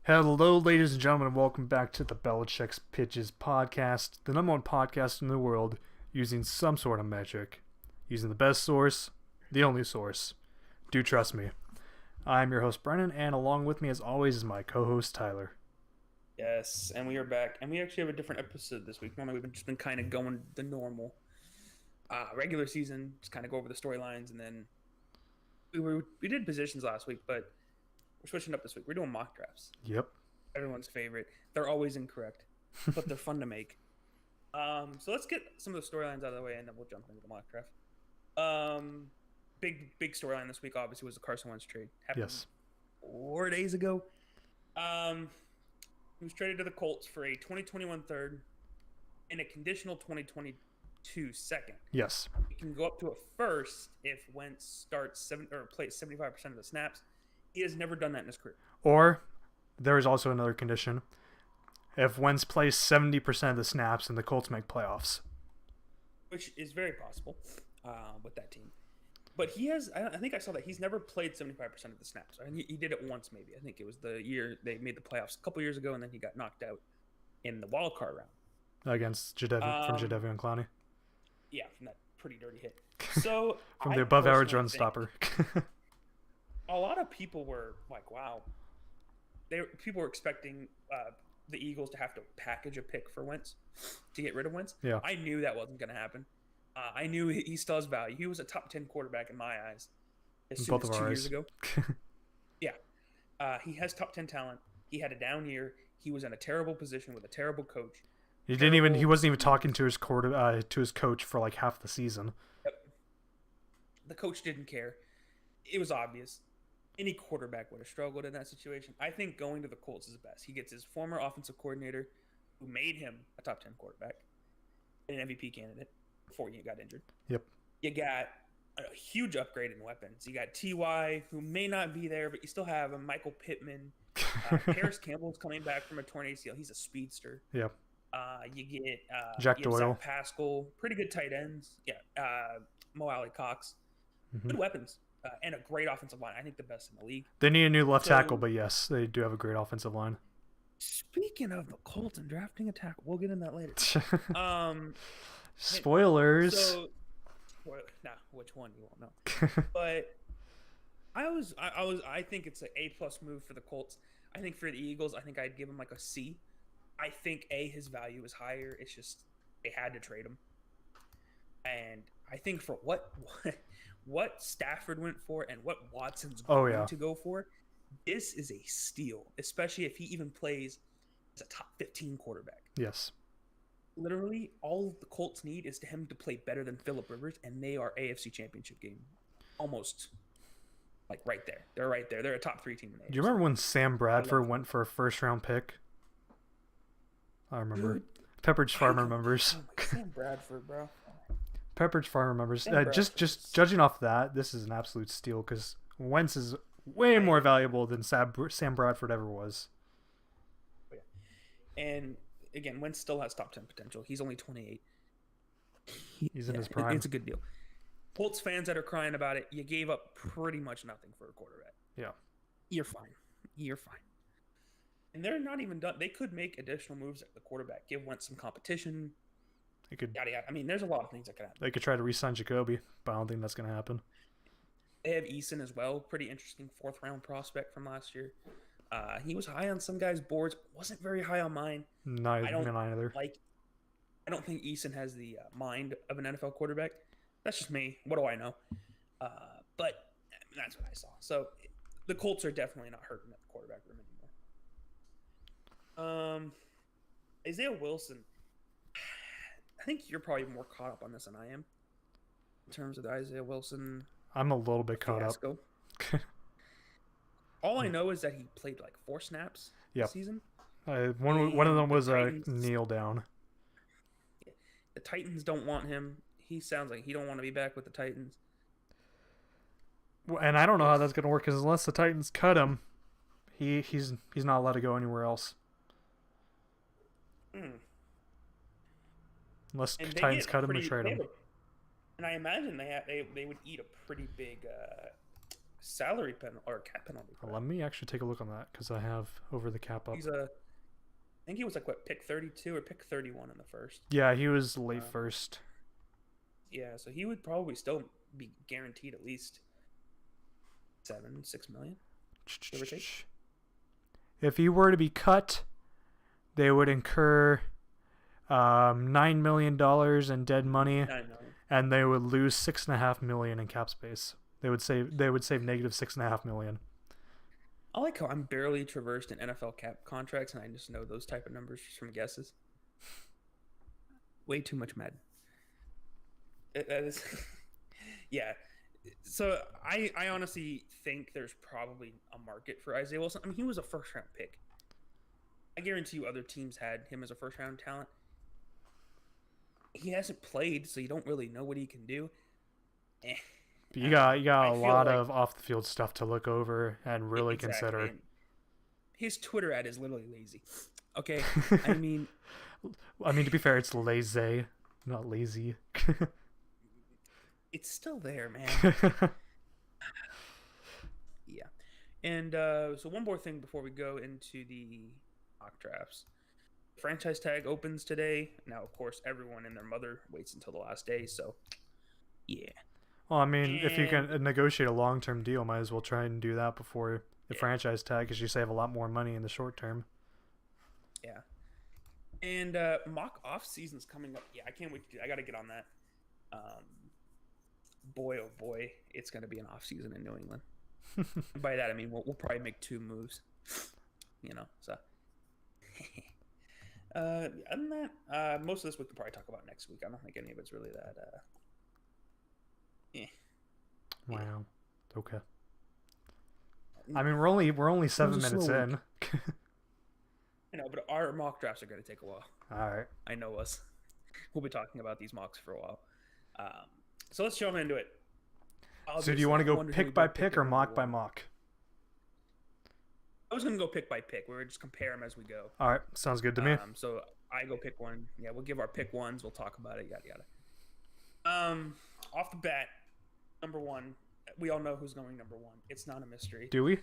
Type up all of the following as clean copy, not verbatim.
Hello, ladies and gentlemen, and welcome back to the Belichick's Pitches podcast, the number one podcast in the world using some sort of metric, using the best source, the only source. Do trust me. I'm your host, Brennan, and along with me, as always, is my co-host, Tyler. Yes, and we are back, and we actually have a different episode this week. Normally, we've just been kind of going the normal regular season, just kind of go over the storylines, and then we did positions last week, but we're switching up this week. We're doing mock drafts. Yep. Everyone's favorite. They're always incorrect, but they're fun to make. So let's get some of the storylines out of the way, and then we'll jump into the mock draft. Big storyline this week, obviously, was the Carson Wentz trade. Happened 4 days ago. He was traded to the Colts for a 2021 third and a conditional 2022 second. Yes. He can go up to a first if Wentz plays 75% of the snaps. He has never done that in his career. Or there is also another condition: if Wentz plays 70% of the snaps and the Colts make playoffs, which is very possible with that team. But he has, I think I saw that he's never played 75% of the snaps. I mean, he did it once, maybe. I think it was the year they made the playoffs a couple years ago, and then he got knocked out in the wild card round against Jadeveon Clowney. Yeah, from that pretty dirty hit. So from the above-average run stopper. A lot of people were like, "Wow." People were expecting the Eagles to have to package a pick for Wentz to get rid of Wentz. Yeah, I knew that wasn't going to happen. I knew he still has value. He was a top 10 quarterback in my eyes as soon as 2 years ago. Yeah. He has top 10 talent. He had a down year. He was in a terrible position with a terrible coach. He wasn't even talking to his coach for like half the season. Yep. The coach didn't care. It was obvious. Any quarterback would have struggled in that situation. I think going to the Colts is the best. He gets his former offensive coordinator, who made him a top 10 quarterback, an MVP candidate before he got injured. Yep. You got a huge upgrade in weapons. You got T.Y., who may not be there, but you still have a Michael Pittman. Paris Campbell's coming back from a torn ACL. He's a speedster. Yep. You get Jack Doyle. Zach Pascal. Pretty good tight ends. Yeah. Mo Alley Cox. Mm-hmm. Good weapons. And a great offensive line. I think the best in the league. They need a new left tackle, but yes, they do have a great offensive line. Speaking of the Colts and drafting a tackle, we'll get in that later. Spoilers. Which one you won't know. But I think it's an A+ move for the Colts. I think for the Eagles, I think I'd give him like a C. I think his value is higher. It's just they had to trade him. And I think for what Stafford went for and what Watson's going to go for, this is a steal, especially if he even plays as a top 15 quarterback. Yes. Literally, all the Colts need is him to play better than Phillip Rivers, and they are AFC Championship game. Almost, like, right there. They're right there. They're a top 3 team in the AFC. Do you remember when Sam Bradford went for a first-round pick? I remember. Dude, Pepperidge Farm remembers. Sam Bradford, bro. Pepperidge Farm remembers. Just judging off that, this is an absolute steal because Wentz is way more valuable than Sam Bradford ever was. Yeah. And again, Wentz still has top 10 potential. He's only 28. He's in his prime. It's a good deal. Colts fans that are crying about it, you gave up pretty much nothing for a quarterback. Yeah. You're fine. And they're not even done. They could make additional moves at the quarterback. Give Wentz some competition. They could, yada, yada. I mean, there's a lot of things that could happen. They could try to re-sign Jacoby, but I don't think that's going to happen. They have Eason as well. Pretty interesting 4th-round prospect from last year. He was high on some guys' boards. Wasn't very high on mine. Neither. I don't think Eason has the mind of an NFL quarterback. That's just me. What do I know? But that's what I saw. So the Colts are definitely not hurting at the quarterback room anymore. Isaiah Wilson. I think you're probably more caught up on this than I am in terms of the Isaiah Wilson. I'm a little bit caught up. All I know is that he played like 4 snaps this season. One of them was a kneel down. The Titans don't want him. He sounds like he don't want to be back with the Titans. And I don't know how that's going to work because unless the Titans cut him, he's not allowed to go anywhere else. Unless Titans cut him or trade him. And I imagine they would eat a pretty big salary penalty or cap penalty for Let that. me actually take a look on that because I have over the cap up. He's a, I think he was like what, pick 32 or pick 31 in the first. Yeah, he was late Uh, first. Yeah, so he would probably still be guaranteed at least 7-6 million, give or take. If he were to be cut, they would incur $9 million in dead money, 9 million. and they would lose $6.5 million in cap space. They would save negative $6.5 million. I like how I'm barely traversed in NFL cap contracts, and I just know those type of numbers just from guesses. Way too much Madden. That is, yeah. So I honestly think there's probably a market for Isaiah Wilson. I mean, he was a first round pick. I guarantee you other teams had him as a first round talent. He hasn't played, so you don't really know what he can do. You got I a feel lot like- of off the field stuff to look over and really Exactly. consider. And his Twitter ad is literally lazy. Okay, I mean, to be fair, it's lazy, not lazy. it's still there, man. Yeah. And so one more thing before we go into the mock drafts. Franchise tag opens today. Now, of course, everyone and their mother waits until the last day. So, yeah. Well, I mean, if you can negotiate a long-term deal, might as well try and do that before the Yeah. franchise tag, because you save a lot more money in the short term. Yeah. And mock off season's coming up. Yeah, I can't wait. I got to get on that. Boy, oh boy, it's going to be an off season in New England. By that, I mean, we'll probably make 2 moves. So. Other than that, most of this we can probably talk about next week. I don't think any of it's really that. Wow. Okay. I mean, we're only 7 a minutes slow in. I know, but our mock drafts are going to take a while. All right. I know us. We'll be talking about these mocks for a while. So let's jump into it. So do you want to go pick by pick or mock by mock? I was going to go pick by pick. We would just compare them as we go. All right. Sounds good to me. So I go pick one. Yeah, we'll give our pick ones. We'll talk about it. Yada yada. Off the bat, number one. We all know who's going number one. It's not a mystery. Do we?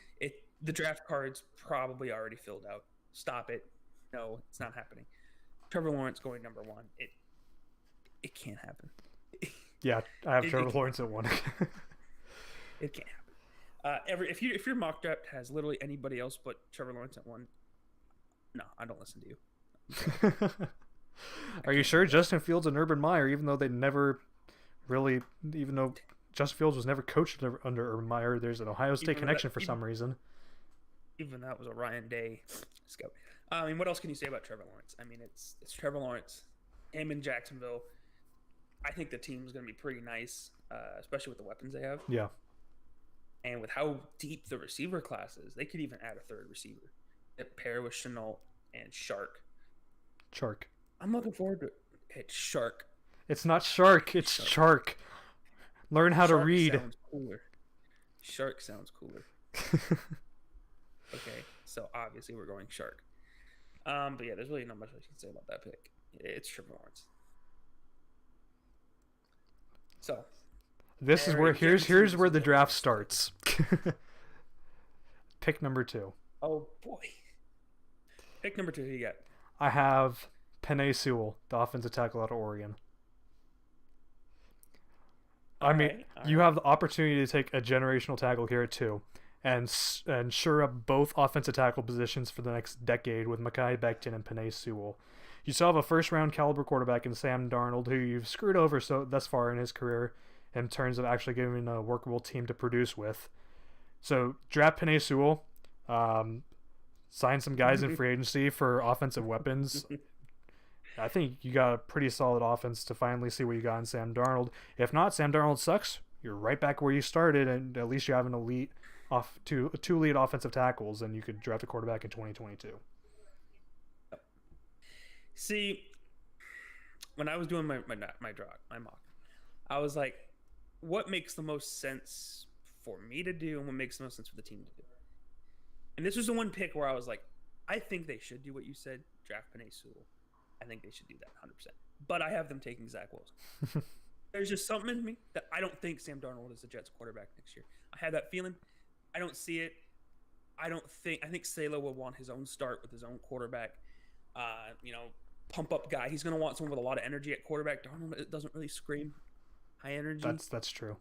The draft card's probably already filled out. Stop it. No, it's not happening. Trevor Lawrence going number one. It can't happen. Yeah, I have Trevor Lawrence at 1. It can't happen. If your mock draft has literally anybody else but Trevor Lawrence at 1, no, I don't listen to you. Are you sure Justin Fields and Urban Meyer, even though Justin Fields was never coached under Urban Meyer, there's an Ohio State connection for some reason. Even that was a Ryan Day scout. I mean, what else can you say about Trevor Lawrence? I mean, it's Trevor Lawrence, him in Jacksonville. I think the team's going to be pretty nice, especially with the weapons they have. Yeah. And with how deep the receiver class is, they could even add a third receiver. Pair with Chenault and Shark. Shark. I'm looking forward to it. It's Shark. It's not Shark. It's Shark. Learn how to read. Sounds cooler. Shark sounds cooler. Okay, so obviously we're going Shark. But yeah, there's really not much I can say about that pick. It's Trevor Lawrence. So this is where here's where the draft starts. Pick number 2. Oh boy. Pick number 2, who you got? I have Penei Sewell, the offensive tackle out of Oregon. You have the opportunity to take a generational tackle here at 2, and shore up both offensive tackle positions for the next decade with Mekhi Becton and Penei Sewell. You still have a first-round caliber quarterback in Sam Darnold, who you've screwed over thus far in his career in terms of actually giving a workable team to produce with. So draft Penei Sewell, sign some guys in free agency for offensive weapons. I think you got a pretty solid offense to finally see what you got in Sam Darnold. If not, Sam Darnold sucks. You're right back where you started, and at least you have an two elite offensive tackles, and you could draft a quarterback in 2022. See, when I was doing my mock, I was like, what makes the most sense for me to do, and what makes the most sense for the team to do? And this was the one pick where I was like, I think they should do what you said, draft Penei Sewell. I think they should do that 100%. But I have them taking Zach Wilson. There's just something in me that I don't think Sam Darnold is the Jets quarterback next year. I had that feeling. I don't see it. I think Salah will want his own start with his own quarterback. You know, pump up guy. He's gonna want someone with a lot of energy at quarterback. Darnold doesn't really scream high energy That's true.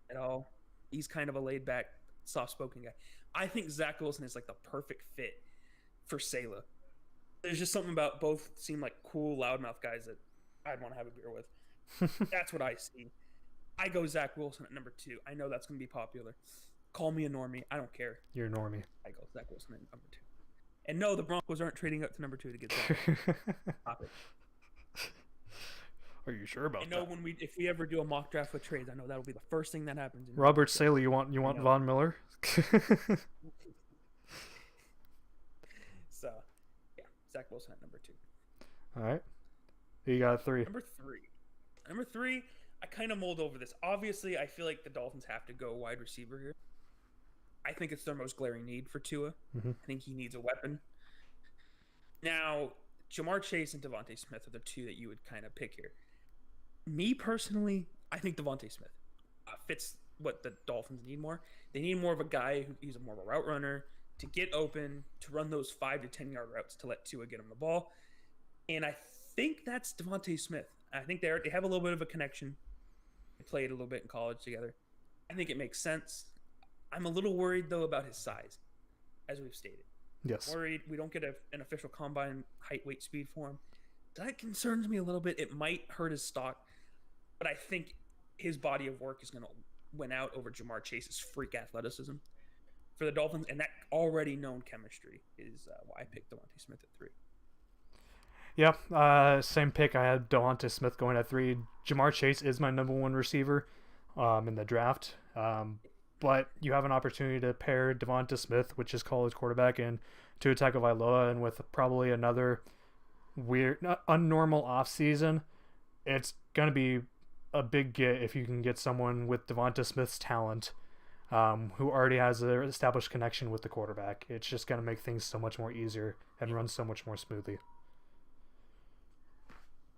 at all. He's kind of a laid back, soft spoken guy. I think Zach Wilson is like the perfect fit for Salah. There's just something about both seem like cool, loudmouth guys that I'd want to have a beer with. That's what I see. I go Zach Wilson at number 2. I know that's going to be popular. Call me a normie. I don't care. You're a normie. I go Zach Wilson at number 2. And no, the Broncos aren't trading up to number 2 to get Zach. Stop it. Are you sure about I know that? if we ever do a mock draft with trades, I know that'll be the first thing that happens. Robert Saleh, you want Von Miller? So, yeah, Zach Wilson at number 2. All right. You got 3. Number three, I kind of mulled over this. Obviously, I feel like the Dolphins have to go wide receiver here. I think it's their most glaring need for Tua. Mm-hmm. I think he needs a weapon. Now, Jamar Chase and Devontae Smith are the 2 that you would kind of pick here. Me personally, I think Devontae Smith fits what the Dolphins need more. They need more of a guy who's more of a route runner to get open, to run those 5 to 10 yard routes to let Tua get him the ball. And I think that's Devontae Smith. I think they have a little bit of a connection. They played a little bit in college together. I think it makes sense. I'm a little worried, though, about his size, as we've stated. Yes. Worried we don't get an official combine height, weight, speed for him. That concerns me a little bit. It might hurt his stock, but I think his body of work is going to win out over Jamar Chase's freak athleticism for the Dolphins, and that already known chemistry is why I picked Devontae Smith at 3. Yeah, same pick. I had Devontae Smith going at 3. Jamar Chase is my number 1 receiver in the draft. But you have an opportunity to pair Devonta Smith, which is college quarterback, and Tua Tagovailoa, and with probably another weird, unnormal offseason, it's going to be a big get if you can get someone with Devonta Smith's talent, who already has an established connection with the quarterback. It's just going to make things so much more easier and run so much more smoothly.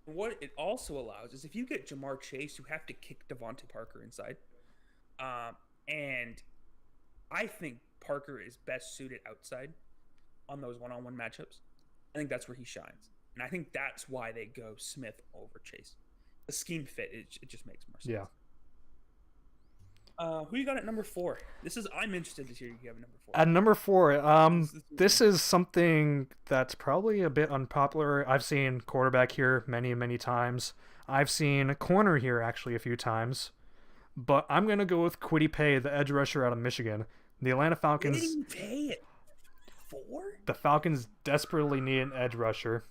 What it also allows is if you get Jamar Chase, you have to kick Devontae Parker inside. And I think Parker is best suited outside on those one-on-one matchups. I think that's where he shines. And I think that's why they go Smith over Chase. The scheme fit, it just makes more sense. Yeah. Who you got at number 4? I'm interested to hear you have number 4. At number 4, this is something that's probably a bit unpopular. I've seen quarterback here many, many times. I've seen corner here actually a few times. But I'm going to go with Kwity Paye, the edge rusher out of Michigan. The Atlanta Falcons... Kwity Paye at 4? The Falcons desperately need an edge rusher.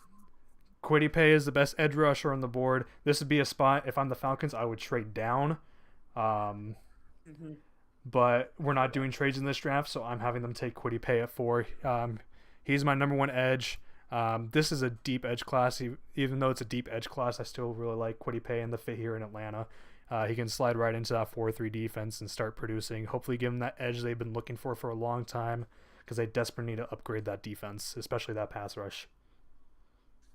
Kwity Paye is the best edge rusher on the board. This would be a spot, if I'm the Falcons, I would trade down. But we're not doing trades in this draft, so I'm having them take Kwity Paye at 4. He's my number 1 edge. This is a deep edge class. Even though it's a deep edge class, I still really like Kwity Paye and the fit here in Atlanta. He can slide right into that 4-3 defense and start producing. Hopefully give him that edge they've been looking for a long time, because they desperately need to upgrade that defense, especially that pass rush.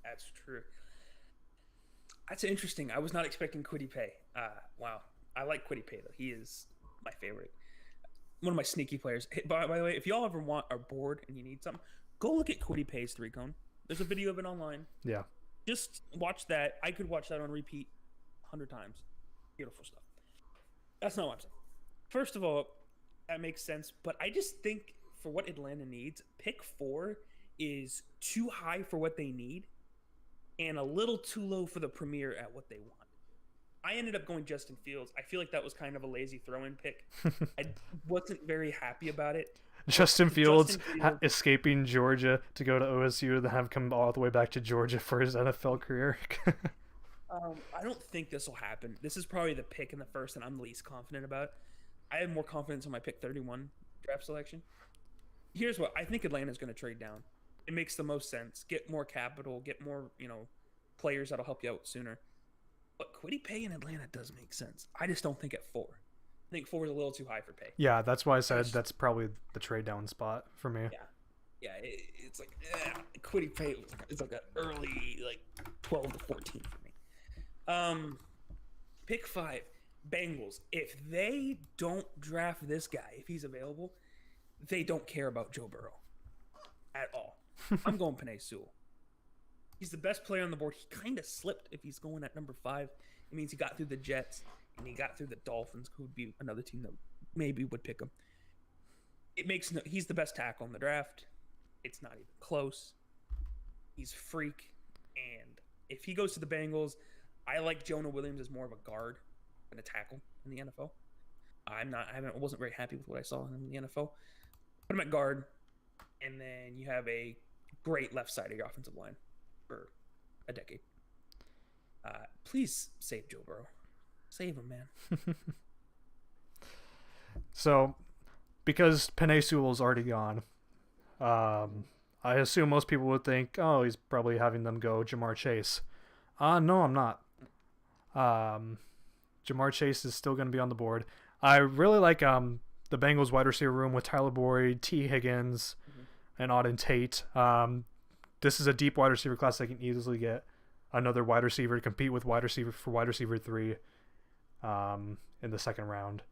That's true. That's interesting. I was not expecting Kwity Paye. Wow. I like Kwity Paye, though. He is my favorite. One of my sneaky players. Hey, by the way, if y'all ever are bored and you need something, go look at Kwity Paye's 3-cone. There's a video of it online. Yeah. Just watch that. I could watch that on repeat 100 times. Beautiful stuff. That's not what I'm saying. First of all, that makes sense, but I just think for what Atlanta needs, pick 4 is too high for what they need and a little too low for the premier at what they want. I ended up going Justin Fields. I feel like that was kind of a lazy throw-in pick. I wasn't very happy about it. Justin Fields escaping Georgia to go to OSU and then have come all the way back to Georgia for his NFL career. I don't think this will happen. This is probably the pick in the first that I'm least confident about. I have more confidence in my pick 31 draft selection. Here's what I think: Atlanta's going to trade down. It makes the most sense. Get more capital. Get more, players that'll help you out sooner. But Kwity Paye in Atlanta does make sense. I just don't think at 4. I think 4 is a little too high for Paye. Yeah, that's why I said that's probably the trade down spot for me. Yeah. It's like Kwity Paye. It's like an early 12 to 14 for me. Pick 5, Bengals. If they don't draft this guy, if he's available, they don't care about Joe Burrow at all. I'm going Penei Sewell. He's the best player on the board. He kind of slipped if he's going at number 5. It means he got through the Jets and he got through the Dolphins, who would be another team that maybe would pick him. He's the best tackle in the draft. It's not even close. He's freak. And if he goes to the Bengals, I like Jonah Williams as more of a guard than a tackle in the NFL. I wasn't very happy with what I saw in the NFL. Put him at guard, and then you have a great left side of your offensive line for a decade. Please save Joe Burrow. Save him, man. So, because Penei Sewell's already gone, I assume most people would think, oh, he's probably having them go Jamar Chase. No, I'm not. Jamar Chase is still going to be on the board. I really like the Bengals wide receiver room with Tyler Boyd, T. Higgins, and Auden Tate. This is a deep wide receiver class that can easily get another wide receiver to compete with wide receiver 3 in the second round.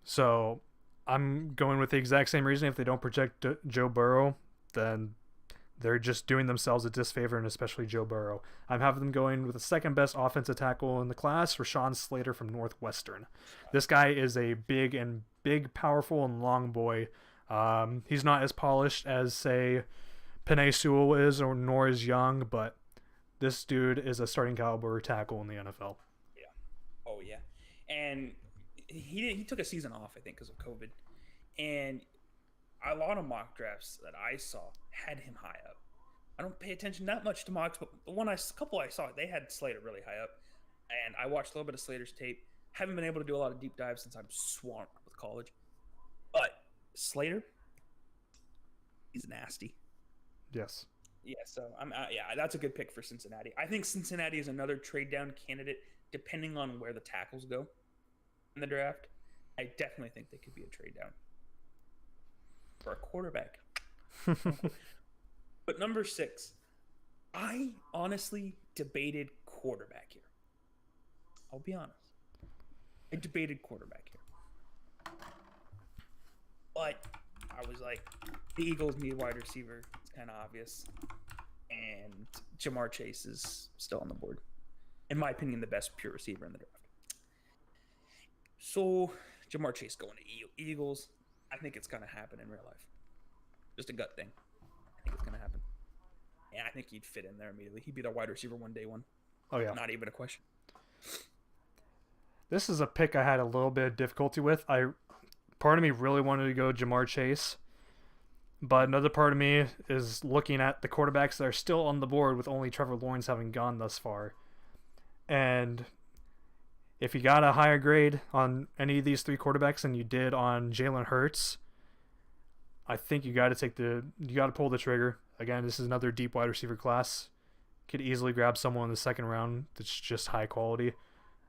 So I'm going with the exact same reason. If they don't project Joe Burrow, then they're just doing themselves a disfavor, and especially Joe Burrow. I'm having them going with the second best offensive tackle in the class, Rashawn Slater from Northwestern. This guy is a big, powerful, and long boy. He's not as polished as, say, Penei Sewell is, or nor is Young, but this dude is a starting caliber tackle in the NFL. Yeah. Oh, yeah. And he took a season off, I think, because of COVID. And a lot of mock drafts that I saw had him high up. I don't pay attention that much to mocks, but the couple I saw, they had Slater really high up. And I watched a little bit of Slater's tape. Haven't been able to do a lot of deep dives since I'm swamped with college. But Slater, he's nasty. Yes. Yeah, so that's a good pick for Cincinnati. I think Cincinnati is another trade down candidate, depending on where the tackles go in the draft. I definitely think they could be a trade down for a quarterback. But number 6, I honestly debated quarterback here. I'll be honest. I debated quarterback here. But I was like, the Eagles need a wide receiver. It's kind of obvious. And Jamar Chase is still on the board. In my opinion, the best pure receiver in the draft. So, Jamar Chase going to Eagles. I think it's going to happen in real life. Just a gut thing. I think it's going to happen. Yeah, I think he'd fit in there immediately. He'd be the wide receiver one day one. Oh, yeah. Not even a question. This is a pick I had a little bit of difficulty with. Part of me really wanted to go Jamar Chase, but another part of me is looking at the quarterbacks that are still on the board with only Trevor Lawrence having gone thus far. And if you got a higher grade on any of these 3 quarterbacks than you did on Jalen Hurts, I think you got to pull the trigger. Again, this is another deep wide receiver class. Could easily grab someone in the second round that's just high quality.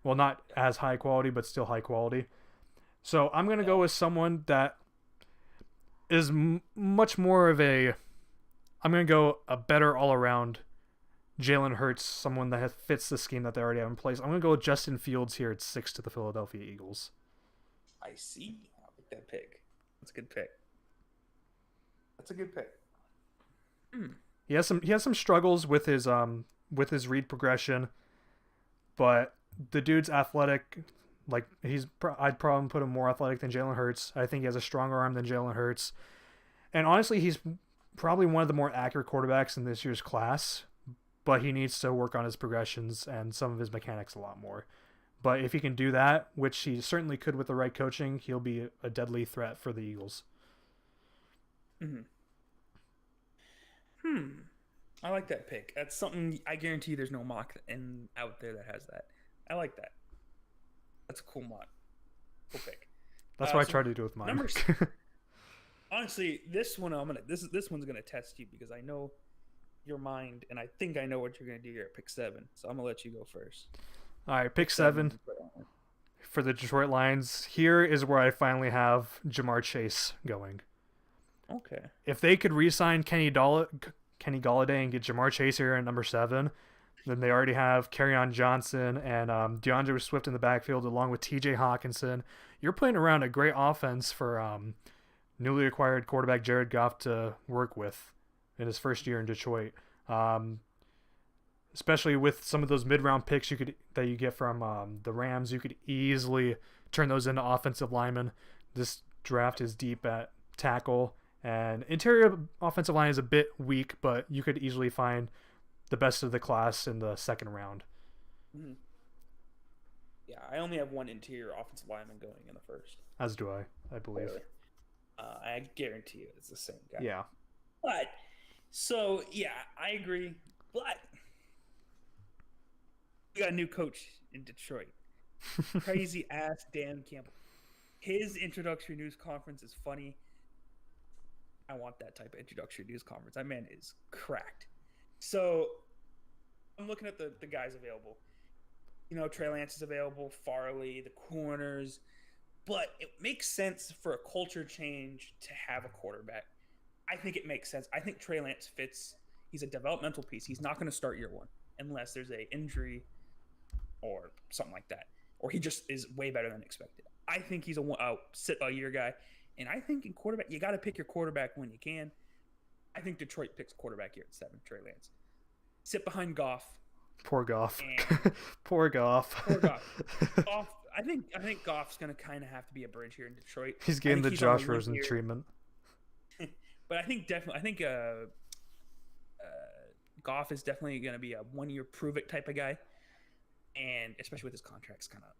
Well, not as high quality, but still high quality. So I'm going to go with someone that is much more of I'm going to go a better all-around Jalen Hurts, someone that fits the scheme that they already have in place. I'm going to go with Justin Fields here at 6 to the Philadelphia Eagles. I see. I like that pick. That's a good pick. He has some struggles with his read progression, but the dude's athletic. Like I'd probably put him more athletic than Jalen Hurts. I think he has a stronger arm than Jalen Hurts, and honestly, he's probably one of the more accurate quarterbacks in this year's class. But he needs to work on his progressions and some of his mechanics a lot more. But if he can do that, which he certainly could with the right coaching, he'll be a deadly threat for the Eagles. I like that pick. That's something I guarantee there's no mock out there that has that. I like that. That's a cool mock. Cool pick. That's what I tried to do with mine. Honestly, this one this one's gonna test you because I know your mind, and I think I know what you're gonna do here at pick 7. So I'm gonna let you go first. All right, pick 7 for the Detroit Lions. Here is where I finally have Jamar Chase going. Okay. If they could re-sign Kenny Galladay and get Jamar Chase here at number 7, then they already have Kerryon Johnson and DeAndre Swift in the backfield along with T.J. Hawkinson. You're putting around a great offense for newly acquired quarterback Jared Goff to work with in his first year in Detroit. Um, Especially with some of those mid-round picks that you get from the Rams, you could easily turn those into offensive linemen. This draft is deep at tackle, and interior offensive line is a bit weak, but you could easily find the best of the class in the second round. Mm-hmm. Yeah, I only have one interior offensive lineman going in the first. As do I believe. Really? I guarantee you it's the same guy. Yeah. But, so, yeah, I agree. But, we got a new coach in Detroit. Crazy ass Dan Campbell. His introductory news conference is funny. I want that type of introductory news conference. That man is cracked. So, I'm looking at the guys available. You know, Trey Lance is available, Farley, the corners. But it makes sense for a culture change to have a quarterback. I think it makes sense. I think Trey Lance fits. He's a developmental piece. He's not going to start year one unless there's an injury or something like that. Or he just is way better than expected. I think he's a year guy. And I think in quarterback, you got to pick your quarterback when you can. I think Detroit picks quarterback here at 7, Trey Lance. Sit behind Goff. Poor Goff. Poor Goff. Poor Goff. I think Goff's going to kind of have to be a bridge here in Detroit. He's getting the Josh Rosen treatment. But I think Goff is definitely going to be a one-year prove-it type of guy. And especially with his contracts kind of.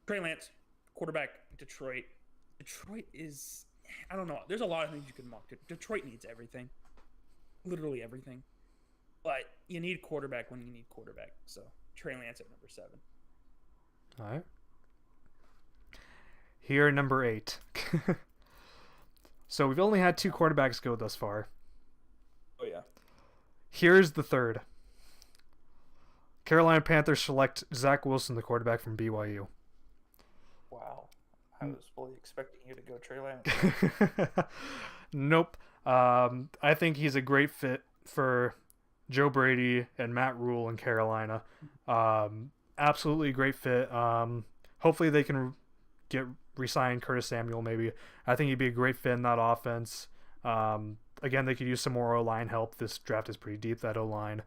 Trey Lance, quarterback, Detroit. Detroit is, I don't know. There's a lot of things you can mock. Detroit needs everything. Literally everything. But you need quarterback when you need quarterback. So Trey Lance at number 7. All right. Here, number 8. So we've only had 2 quarterbacks go thus far. Oh, yeah. Here's the third. Carolina Panthers select Zach Wilson, the quarterback from BYU. Wow. I was fully expecting you to go Trey Lance. Nope. I think he's a great fit for Joe Brady and Matt Rule in Carolina. Absolutely great fit. Hopefully they can re-sign Curtis Samuel maybe. I think he'd be a great fit in that offense. Again, they could use some more O-line help. This draft is pretty deep, that O-line.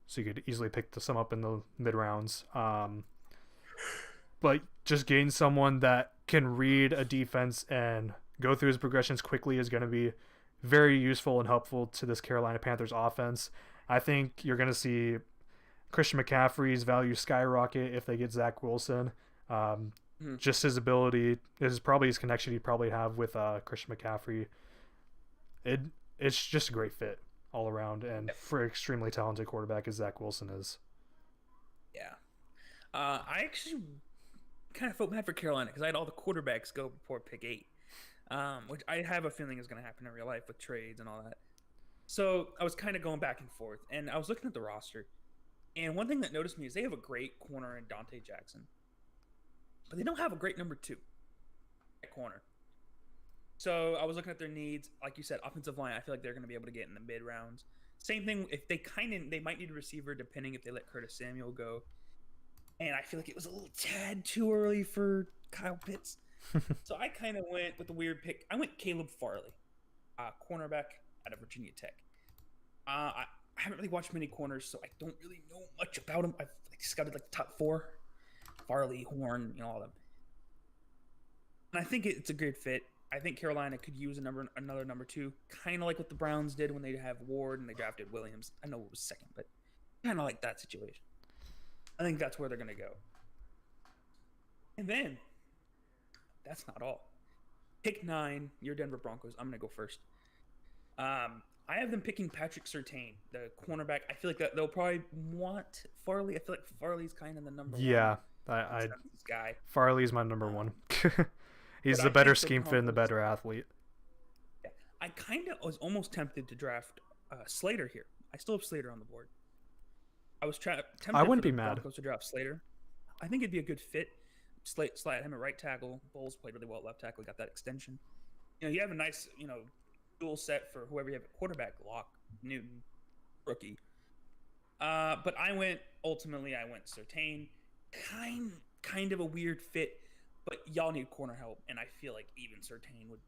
So you could easily pick some up in the mid-rounds. But just getting someone that can read a defense and go through his progressions quickly is going to be very useful and helpful to this Carolina Panthers offense. I think you're going to see Christian McCaffrey's value skyrocket if they get Zach Wilson. Just his ability, probably his connection he'd probably have with Christian McCaffrey. It's just a great fit all around, and for an extremely talented quarterback as Zach Wilson is. Yeah. I actually kind of felt bad for Carolina because I had all the quarterbacks go before pick 8, which I have a feeling is going to happen in real life with trades and all that. So I was kind of going back and forth, and I was looking at the roster, and one thing that noticed me is they have a great corner in Dante Jackson, but they don't have a great number 2 at corner. So I was looking at their needs, like you said, offensive line. I feel like they're going to be able to get in the mid rounds. Same thing if they might need a receiver depending if they let Curtis Samuel go. And I feel like it was a little tad too early for Kyle Pitts. So I kind of went with a weird pick. I went Caleb Farley, cornerback out of Virginia Tech. I haven't really watched many corners, so I don't really know much about him. I've scouted like the top 4. Farley, Horn, all of them. And I think it's a good fit. I think Carolina could use another number 2, kind of like what the Browns did when they have Ward and they drafted Williams. I know it was second, but kind of like that situation. I think that's where they're going to go. And then, that's not all. Pick 9, your Denver Broncos. I'm going to go first. I have them picking Patrick Surtain, the cornerback. I feel like that they'll probably want Farley. I feel like Farley's kind of the number 1. Yeah, guy. Farley's my number 1. He's the better scheme fit and the better athlete. Yeah, I kind of was almost tempted to draft Slater here. I still have Slater on the board. I was tempted I wouldn't for be the mad Broncos to draft Slater. I think it'd be a good fit. Slide him at right tackle. Bowles played really well at left tackle. Got that extension. You have a nice, dual set for whoever you have at quarterback. Locke, Newton, rookie. But I went Surtain. Kind of a weird fit. But y'all need corner help, and I feel like even Surtain would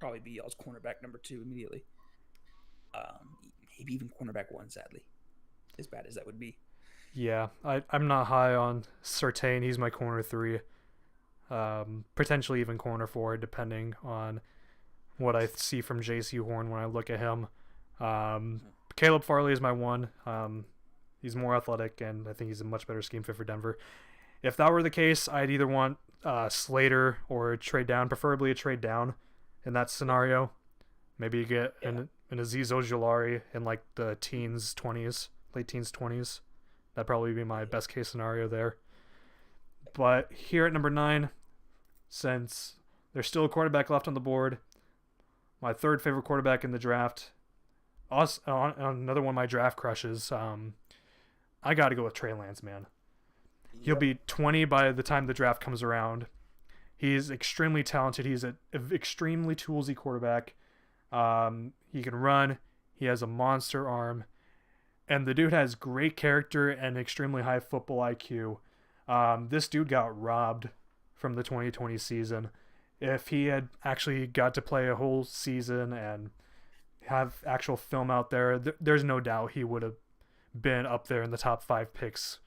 probably be y'all's cornerback number 2 immediately. Maybe even cornerback 1, sadly, as bad as that would be. Yeah, I'm not high on Surtain. He's my corner 3. Potentially even corner 4, depending on what I see from J.C. Horn when I look at him. Caleb Farley is my 1. He's more athletic, and I think he's a much better scheme fit for Denver. If that were the case, I'd either want Slater or trade down, preferably a trade down in that scenario. Maybe you get an Azeez Ojulari in like the teens, 20s, late teens, 20s. That'd probably be my best case scenario there. But here at number 9, since there's still a quarterback left on the board, my 3rd favorite quarterback in the draft, also, another one of my draft crushes, I got to go with Trey Lance, man. Yep. He'll be 20 by the time the draft comes around. He's extremely talented. He's an extremely toolsy quarterback. He can run. He has a monster arm. And the dude has great character and extremely high football IQ. This dude got robbed from the 2020 season. If he had actually got to play a whole season and have actual film out there, there's no doubt he would have been up there in the top 5 picks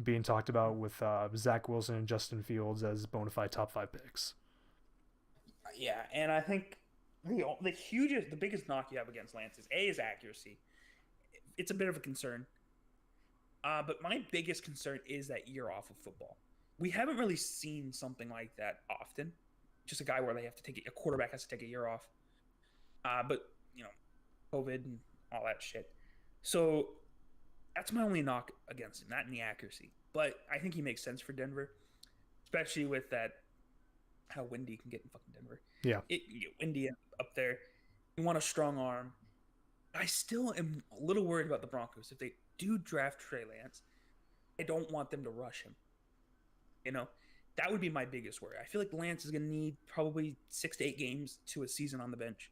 being talked about with Zach Wilson and Justin Fields as bona fide top 5 picks. Yeah, and I think the biggest knock you have against Lance is his accuracy. It's a bit of a concern. But my biggest concern is that year off of football. We haven't really seen something like that often. Just a guy where a quarterback has to take a year off. But, COVID and all that shit. So that's my only knock against him, not in the accuracy. But I think he makes sense for Denver, especially with that, how windy can get in fucking Denver. Yeah. You get windy up there. You want a strong arm. I still am a little worried about the Broncos. If they do draft Trey Lance, I don't want them to rush him. That would be my biggest worry. I feel like Lance is going to need probably 6 to 8 games to a season on the bench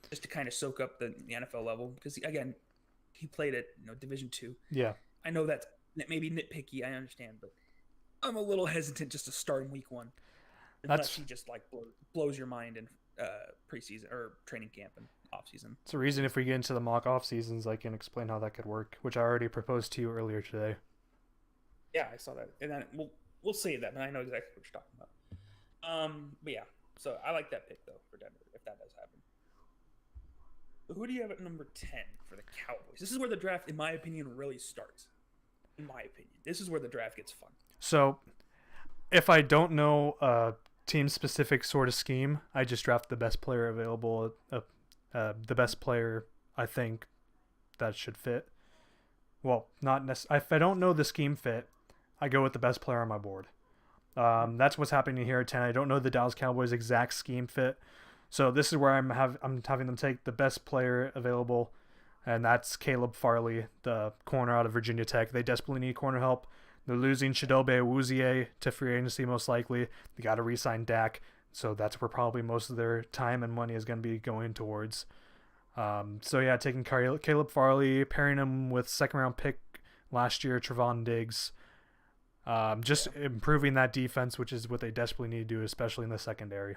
just to kind of soak up the NFL level. Because, again, he played at Division II. Yeah. I know that's maybe nitpicky. I understand. But I'm a little hesitant just to start in week 1. Unless he just blows your mind in preseason or training camp and offseason. It's a reason if we get into the mock off seasons, I can explain how that could work, which I already proposed to you earlier today. Yeah, I saw that, and then we'll save that, but I know exactly what you're talking about. But yeah, so I like that pick though for Denver if that does happen. But who do you have at number 10 for the Cowboys? This is where the draft, in my opinion, really starts. In my opinion, this is where the draft gets fun. So, if I don't know team-specific sort of scheme, I just draft the best player available. The best player I think that should fit. Well, not necessarily. If I don't know the scheme fit, I go with the best player on my board. That's what's happening here at 10. I don't know the Dallas Cowboys' exact scheme fit, so this is where I'm having them take the best player available, and that's Caleb Farley, the corner out of Virginia Tech. They desperately need corner help. They're losing Chidobe Awuzie to free agency most likely. They got to re-sign Dak. So that's where probably most of their time and money is going to be going towards. So yeah, taking Caleb Farley, pairing him with second-round pick last year, Trevon Diggs. Improving that defense, which is what they desperately need to do, especially in the secondary.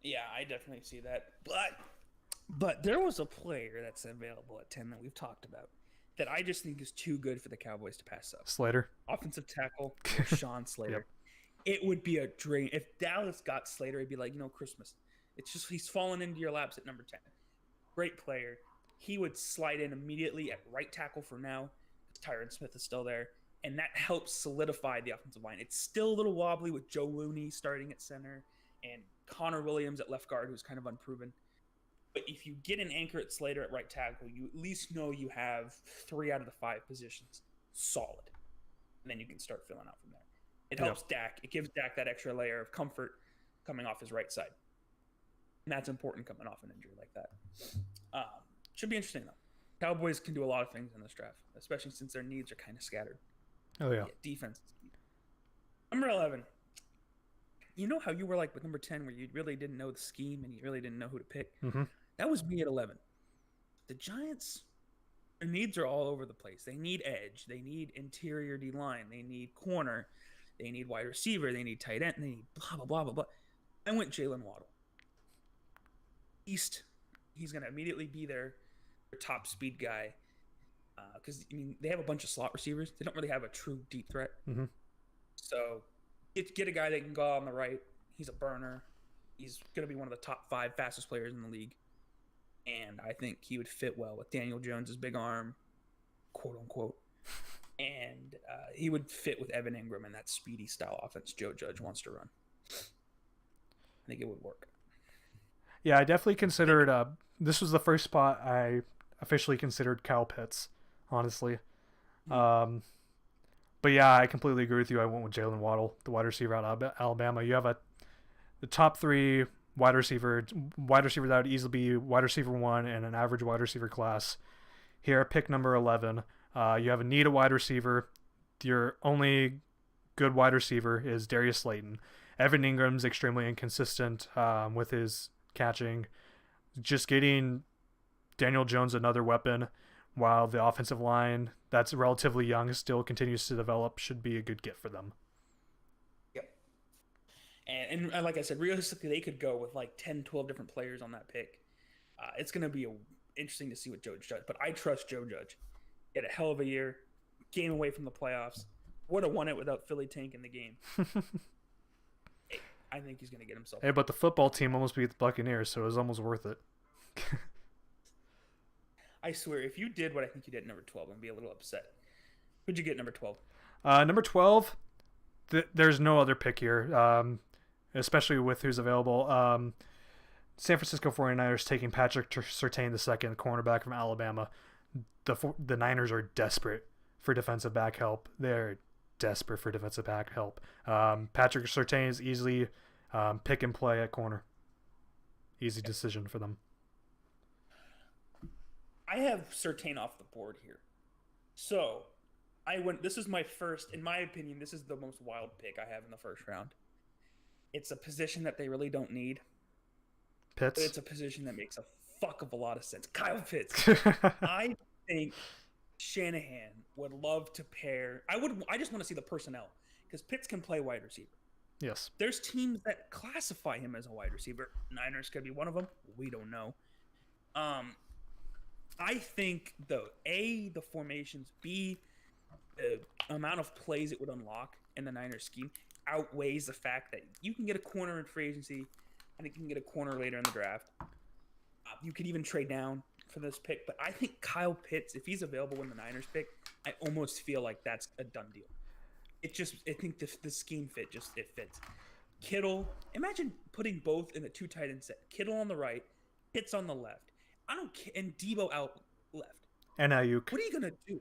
Yeah, I definitely see that. But there was a player that's available at 10 that we've talked about that I just think is too good for the Cowboys to pass up. Slater. Offensive tackle, Sean Slater. Yep. It would be a dream. If Dallas got Slater, it'd be like, Christmas. It's just he's fallen into your laps at number 10. Great player. He would slide in immediately at right tackle for now. Tyron Smith is still there. And that helps solidify the offensive line. It's still a little wobbly with Joe Looney starting at center and Connor Williams at left guard, who's kind of unproven. But if you get an anchor at Slater at right tackle, you at least know you have 3 out of the 5 positions solid. And then you can start filling out from there. It helps Dak. It gives Dak that extra layer of comfort coming off his right side. And that's important coming off an injury like that. Should be interesting, though. Cowboys can do a lot of things in this draft, especially since their needs are kind of scattered. Oh, yeah. Defense. Number 11. You know how you were like with number 10 where you really didn't know the scheme and you really didn't know who to pick? Mm-hmm. That was me at 11. The Giants, their needs are all over the place. They need edge. They need interior D-line. They need corner. They need wide receiver. They need tight end. They need blah, blah, blah, blah, blah. I went Jalen Waddle. East, he's going to immediately be their top speed guy. Because they have a bunch of slot receivers. They don't really have a true deep threat. Mm-hmm. So get a guy that can go out on the right. He's a burner. He's going to be one of the top 5 fastest players in the league. And I think he would fit well with Daniel Jones's big arm, quote unquote. And he would fit with Evan Ingram and that speedy style offense Joe Judge wants to run. I think it would work. Yeah, I definitely considered. This was the first spot I officially considered Kyle Pitts, honestly. But yeah, I completely agree with you. I went with Jalen Waddle, the wide receiver out of Alabama. You have the top 3 wide receiver that would easily be wide receiver 1 and an average wide receiver class. Here at pick number 11, you have a need a wide receiver. Your only good wide receiver is Darius Slayton. Evan Ingram's extremely inconsistent with his catching. Just getting Daniel Jones another weapon while the offensive line that's relatively young still continues to develop should be a good get for them. Yep. And like I said, realistically, they could go with like 10, 12 different players on that pick. It's going to be interesting to see what Joe Judge. But I trust Joe Judge. He had a hell of a year. Game away from the playoffs. Would have won it without Philly tanking the game. I think he's going to get himself. Hey, but the football team almost beat the Buccaneers, so it was almost worth it. I swear, if you did what I think you did at number 12, I'd be a little upset. Who'd you get number 12? Number 12, there's no other pick here, especially with who's available. San Francisco 49ers taking Patrick Surtain II, cornerback from Alabama. The Niners are desperate for defensive back help. They're desperate for defensive back help. Patrick Surtain is easily pick and play at corner. Easy decision for them. I have Surtain off the board here. So, this is my first, in my opinion, this is the most wild pick I have in the first round. It's a position that they really don't need. Pitts? But it's a position that makes a fuck of a lot of sense. Kyle Pitts. I think Shanahan would love to pair. I just want to see the personnel because Pitts can play wide receiver. Yes. There's teams that classify him as a wide receiver. Niners could be one of them. We don't know. I think the formations, B, the amount of plays it would unlock in the Niners scheme outweighs the fact that you can get a corner in free agency. I think you can get a corner later in the draft. You could even trade down for this pick, but I think Kyle Pitts, if he's available when the Niners pick, I almost feel like that's a done deal. I think the scheme it fits. Kittle, imagine putting both in the 2 tight end set. Kittle on the right, Pitts on the left. I don't care, and Debo out left. And Ayuk. What are you gonna do?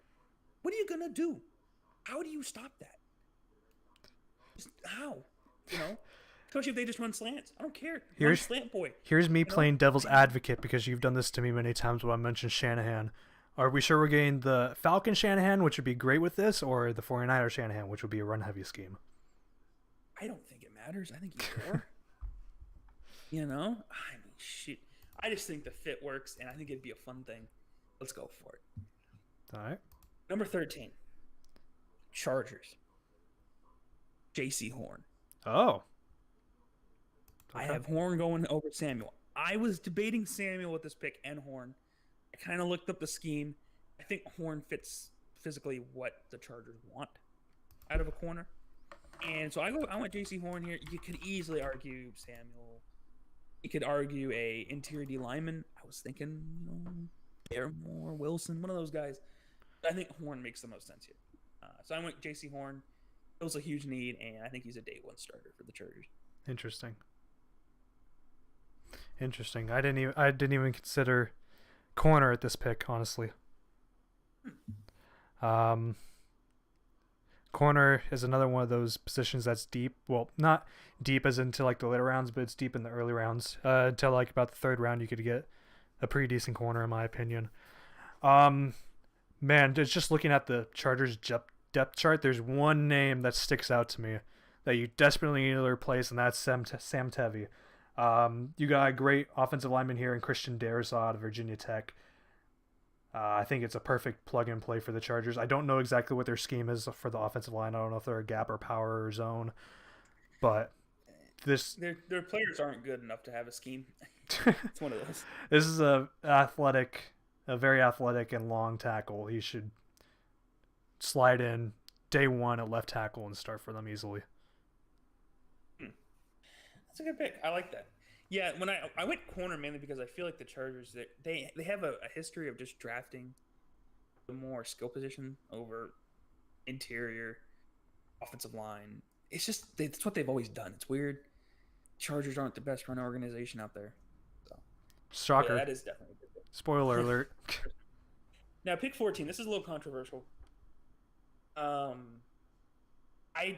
What are you gonna do? How do you stop that? How? Especially if they just run slants. I don't care. Run slant boy. Here's me playing devil's advocate because you've done this to me many times when I mentioned Shanahan. Are we sure we're getting the Falcon Shanahan, which would be great with this, or the 49er Shanahan, which would be a run-heavy scheme? I don't think it matters. I think either. I mean, shit. I just think the fit works, and I think it'd be a fun thing. Let's go for it. All right. Number 13. Chargers. J.C. Horn. Oh. Okay. I have Horn going over Samuel. I was debating Samuel with this pick and Horn. I kind of looked up the scheme. I think Horn fits physically what the Chargers want out of a corner. And so I went J.C. Horn here. You could easily argue Samuel. You could argue a interior D lineman. I was thinking, Barrymore, Wilson, one of those guys. I think Horn makes the most sense here. So I went J.C. Horn. It was a huge need, and I think he's a day 1 starter for the Chargers. Interesting. I didn't even consider corner at this pick, honestly. Corner is another one of those positions that's deep. Well, not deep as into like the later rounds, but it's deep in the early rounds. Until like about the 3rd round, you could get a pretty decent corner, in my opinion. Man, just looking at the Chargers depth chart, there's one name that sticks out to me that you desperately need to replace, and that's Sam Tevi. You got a great offensive lineman here in Christian Darrisaw out of Virginia Tech. I think it's a perfect plug-and-play for the Chargers. I don't know exactly what their scheme is for the offensive line. I don't know if they're a gap or power or zone. But this Their players aren't good enough to have a scheme. It's one of those. this is a very athletic and long tackle. He should slide in day one at left tackle and start for them easily. That's a good pick. I like that. Yeah, when I went corner mainly because I feel like the Chargers they have a history of just drafting the more skill position over interior offensive line. It's what they've always done. It's weird. Chargers aren't the best run organization out there. So Shocker. yeah, that is definitely a good pick. Spoiler alert. Now pick 14. This is a little controversial. I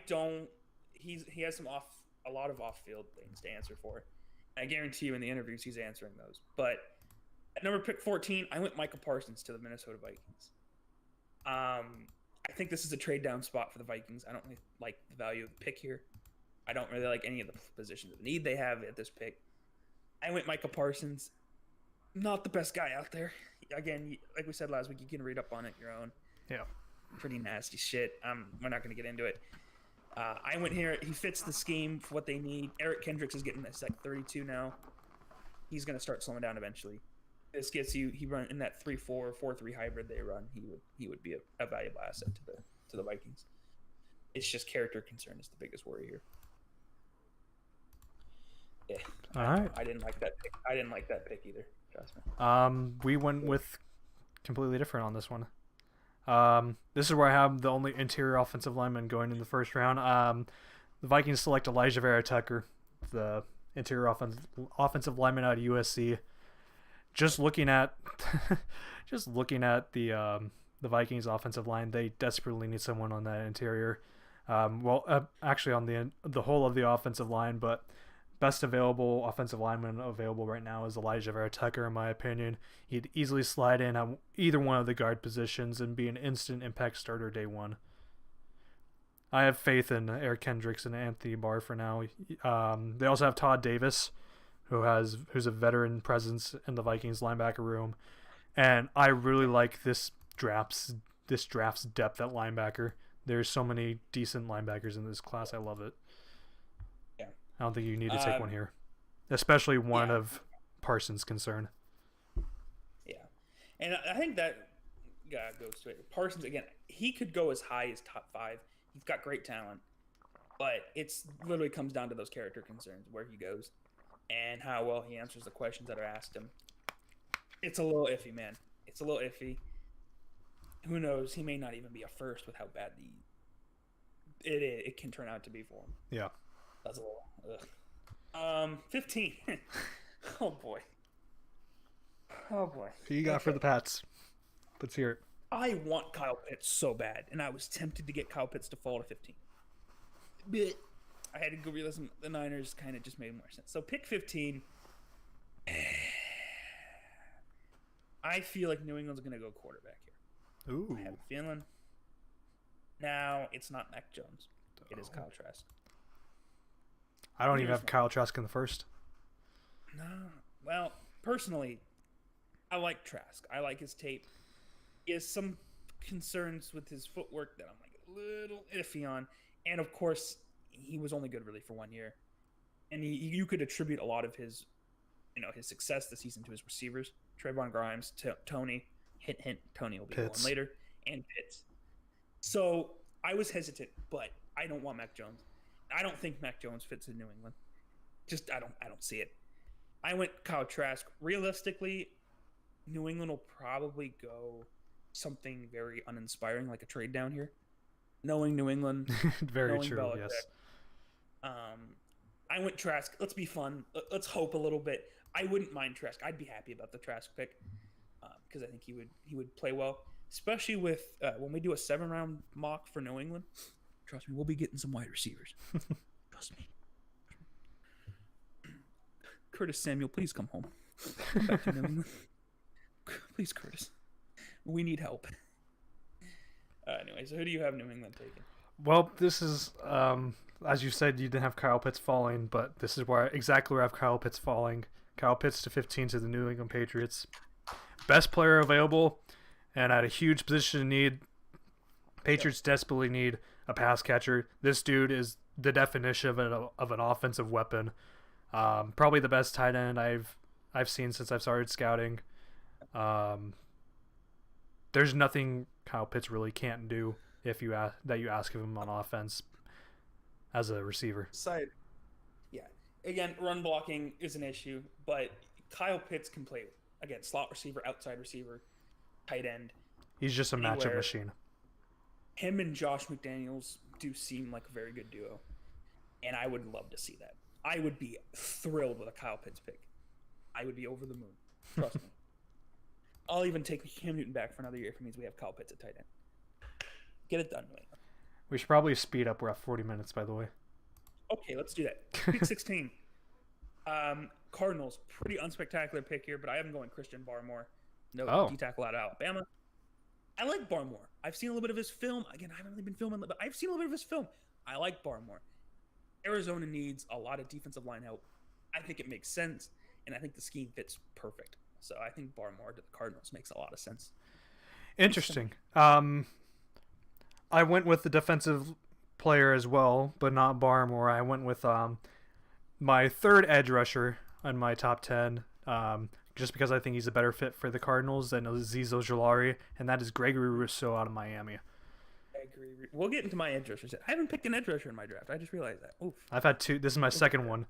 don't. He has a lot of off-field things to answer for. I guarantee you in the interviews he's answering those. But at number pick 14, I went Micah Parsons to the Minnesota Vikings. I think this is a trade down spot for the Vikings. I don't really like the value of the pick here. I don't really like any of the positions of need they have at this pick. I went Micah Parsons. Not the best guy out there. Again, like we said last week, you can read up on it your own. Yeah. Pretty nasty shit. We're not going to get into it. I went here. He fits the scheme for what they need. Eric Kendricks is getting this like 32 now. He's going to start slowing down eventually. This gets you. He run in that 3-4, 4-3 hybrid they run. He would be a valuable asset to the Vikings. It's just character concern is the biggest worry here. Yeah. All right. I didn't like that pick. I didn't like that pick either. Trust me. We went with completely different on this one. This is where I have the only interior offensive lineman going in the first round. The Vikings select Elijah Vera Tucker, the interior offensive lineman out of USC. Just looking at the Vikings offensive line, they desperately need someone on that interior. Actually on the whole of the offensive line, but best available offensive lineman available right now is Elijah Vera Tucker, in my opinion. He'd easily slide in on either one of the guard positions and be an instant impact starter day one. I have faith in Eric Kendricks and Anthony Barr for now. They also have Todd Davis, who's a veteran presence in the Vikings linebacker room, and I really like this draft's depth at linebacker. There's so many decent linebackers in this class. I love it. Yeah. I don't think you need to take one here, especially one of Parsons' concern. Yeah, and I think that goes to it. Parsons, again, he could go as high as top 5. He's got great talent, but it's literally comes down to those character concerns, where he goes and how well he answers the questions that are asked him. It's a little iffy, man. It's a little iffy. Who knows? He may not even be a first with how bad it can turn out to be for him. Yeah. That's a little. 15. Oh boy. Who you got for the Pats? Let's hear it. I want Kyle Pitts so bad, and I was tempted to get Kyle Pitts to fall to 15. But I had to go realize the Niners kind of just made more sense. So pick 15. I feel like New England's going to go quarterback here. Ooh. I have a feeling. Now, it's not Mac Jones. It is Kyle Trask. I don't even have Kyle Trask in the first. No. Well, personally, I like Trask. I like his tape. He has some concerns with his footwork that I'm like a little iffy on. And, of course, he was only good really for 1 year. And you could attribute a lot of his success this season to his receivers. Trayvon Grimes, Tony, hint, Tony will be one later, and Pitts. So I was hesitant, but I don't want Mac Jones. I don't think Mac Jones fits in New England. Just I don't see it. I went Kyle Trask. Realistically, New England will probably go something very uninspiring, like a trade down here. Knowing New England, very true. Belichick, yes. I went Trask. Let's be fun. Let's hope a little bit. I wouldn't mind Trask. I'd be happy about the Trask pick because I think he would play well, especially with when we do a 7-round mock for New England. Trust me, we'll be getting some wide receivers. Trust me. Curtis Samuel, please come home. Come back to New England. Please, Curtis. We need help. Anyway, so who do you have New England taking? Well, this is, as you said, you didn't have Kyle Pitts falling, but this is exactly where I have Kyle Pitts falling. Kyle Pitts to 15 to the New England Patriots. Best player available, and at a huge position of need. Patriots desperately need a pass catcher. This dude is the definition of an offensive weapon. Probably the best tight end I've seen since I've started scouting. Um, there's nothing Kyle Pitts really can't do if you ask of him on offense as a receiver. Side, yeah. Again, run blocking is an issue, but Kyle Pitts can play again slot receiver, outside receiver, tight end. He's just a matchup machine. Him and Josh McDaniels do seem like a very good duo, and I would love to see that. I would be thrilled with a Kyle Pitts pick. I would be over the moon. Trust me. I'll even take Cam Newton back for another year if it means we have Kyle Pitts at tight end. Get it done, Wayne. We should probably speed up. We're at 40 minutes, by the way. Okay, let's do that. Pick 16. Cardinals, pretty unspectacular pick here, but I am going Christian Barmore. No D-tackle out of Alabama. I like Barmore. I've seen a little bit of his film. Again, I haven't really been filming, but I've seen a little bit of his film. I like Barmore. Arizona needs a lot of defensive line help. I think it makes sense, and I think the scheme fits perfect. So I think Barmore to the Cardinals makes a lot of sense. Interesting. I went with the defensive player as well, but not Barmore. I went with my third edge rusher on my top 10, just because I think he's a better fit for the Cardinals than Azeez Ojulari, and that is Gregory Rousseau out of Miami. I agree. We'll get into my edge rushers. I haven't picked an edge rusher in my draft. I just realized that. Oof. I've had two. This is my second one.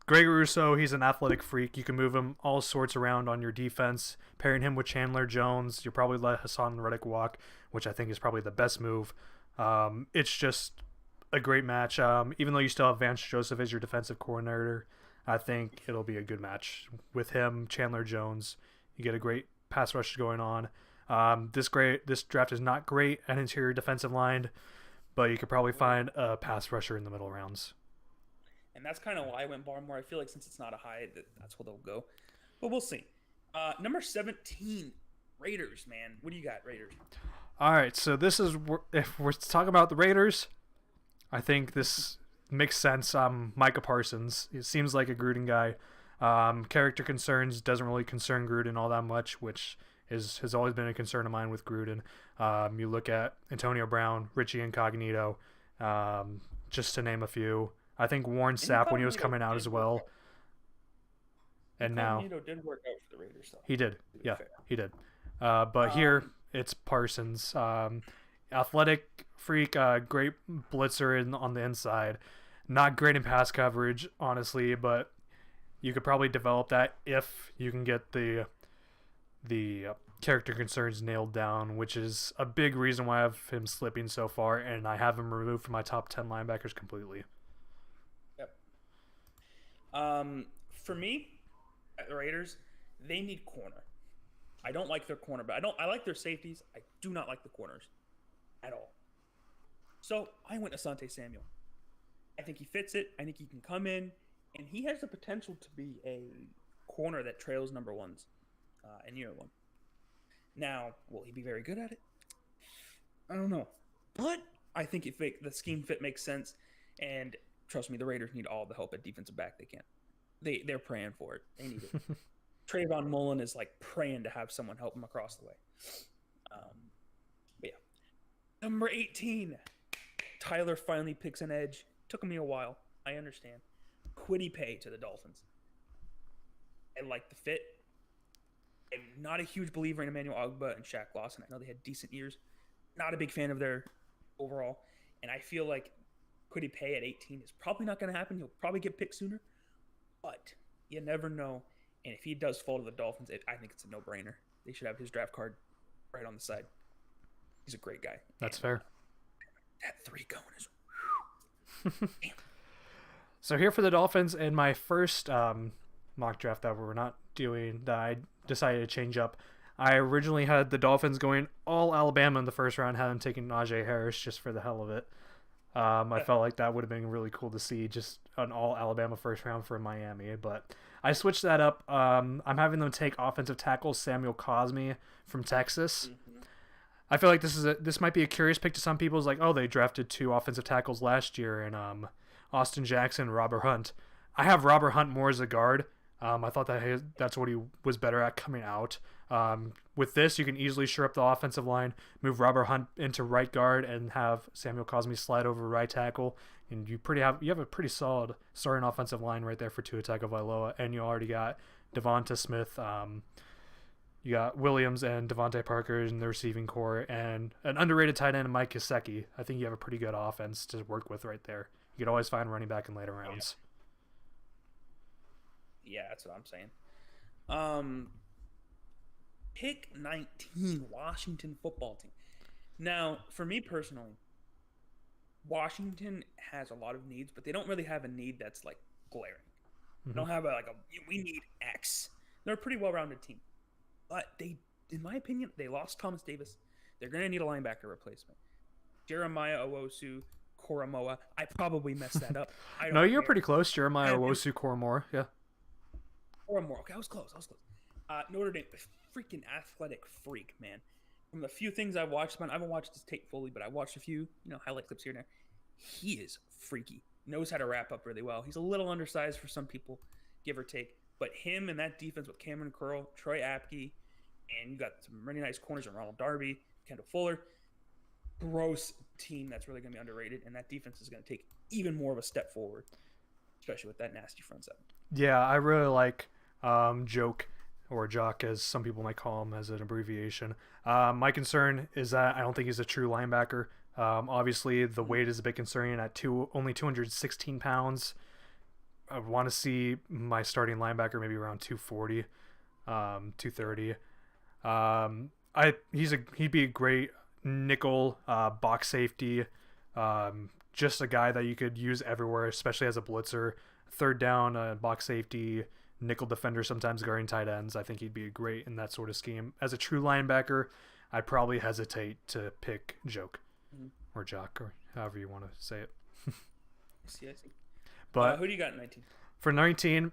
Gregory Rousseau, he's an athletic freak. You can move him all sorts around on your defense. Pairing him with Chandler Jones, you'll probably let Hassan Reddick walk, which I think is probably the best move. It's just a great match. Even though you still have Vance Joseph as your defensive coordinator, I think it'll be a good match. With him, Chandler Jones, you get a great pass rush going on. This draft is not great at interior defensive line, but you could probably find a pass rusher in the middle rounds. And that's kind of why I went Barmore. I feel like since it's not a high, that's where they'll go. But we'll see. Number 17, Raiders, man. What do you got, Raiders? All right, so this is if we're talking about the Raiders, I think this makes sense. Micah Parsons. He seems like a Gruden guy. Character concerns doesn't really concern Gruden all that much, which has always been a concern of mine with Gruden. You look at Antonio Brown, Richie Incognito, just to name a few. I think Warren Sapp when he was coming out as well. And now did work out for the Raiders. Though. He did. Yeah, he did. But here it's Parsons. Athletic freak, great blitzer on the inside. Not great in pass coverage, honestly, but you could probably develop that if you can get the character concerns nailed down, which is a big reason why I have him slipping so far, and I have him removed from my top 10 linebackers completely. For me, at the Raiders, they need corner. I don't like their corner, but I like their safeties. I do not like the corners at all. So I went Asante Samuel. I think he fits it. I think he can come in, and he has the potential to be a corner that trails number ones in year one. Now, will he be very good at it? I don't know. But I think the scheme fit makes sense, and trust me, the Raiders need all the help at defensive back they can. They're praying for it. They need it. Trayvon Mullen is like praying to have someone help him across the way. But yeah. Number 18. Tyler finally picks an edge. Took me a while. I understand. Kwity Paye to the Dolphins. I like the fit. I'm not a huge believer in Emmanuel Ogbah and Shaq Lawson. I know they had decent years. Not a big fan of their overall. And I feel like Kwity Paye at 18 is probably not going to happen. He'll probably get picked sooner. But you never know. And if he does fall to the Dolphins, I think it's a no-brainer. They should have his draft card right on the side. He's a great guy. That's fair. That 3 going is... Damn. So here for the Dolphins, in my first mock draft that we're not doing, that I decided to change up, I originally had the Dolphins going all Alabama in the first round, had them taking Najee Harris just for the hell of it. I felt like that would have been really cool to see, just an all Alabama first round for Miami, but I switched that up. I'm having them take offensive tackle Samuel Cosmi from Texas. Mm-hmm. I feel like this might be a curious pick to some people. It's like, oh, they drafted 2 offensive tackles last year in Austin Jackson, Robert Hunt. I have Robert Hunt more as a guard. I thought that's what he was better at coming out. With this, you can easily shore up the offensive line, move Robert Hunt into right guard, and have Samuel Cosmi slide over right tackle. and you have a pretty solid starting offensive line right there for Tua Tagovailoa, and you already got Devonta Smith. You got Williams and Devontae Parker in the receiving core, and an underrated tight end, Mike Gesicki. I think you have a pretty good offense to work with right there. You could always find running back in later rounds. Yeah, that's what I'm saying. Pick 19, Washington football team. Now, for me personally, Washington has a lot of needs, but they don't really have a need that's like glaring. They don't have we need X. They're a pretty well-rounded team, but in my opinion, they lost Thomas Davis. They're gonna need a linebacker replacement. Jeremiah Owusu Koromoa. I probably messed that up. No, you're pretty close. Jeremiah Owusu Koromoa. Yeah. Koromoa. Okay, I was close. Notre Dame, freaking athletic freak, man. From the few things I've watched, man, I haven't watched his tape fully, but I watched a few, highlight clips here and there. He is freaky. Knows how to wrap up really well. He's a little undersized for some people, give or take. But him and that defense with Cameron Curl, Troy Apke, and you got some really nice corners in Ronald Darby, Kendall Fuller. Gross team that's really going to be underrated, and that defense is going to take even more of a step forward, especially with that nasty front seven. Yeah, I really like Joke, or Jock as some people might call him as an abbreviation. My concern is that I don't think he's a true linebacker. Obviously, the weight is a bit concerning at only 216 pounds. I want to see my starting linebacker maybe around 240, 230. He'd be a great nickel box safety, just a guy that you could use everywhere, especially as a blitzer. Third down, box safety, nickel defender, sometimes guarding tight ends. I think he'd be great in that sort of scheme. As a true linebacker, I'd probably hesitate to pick Joke or Jock, or however you want to say it. I see. But who do you got in 19? For 19,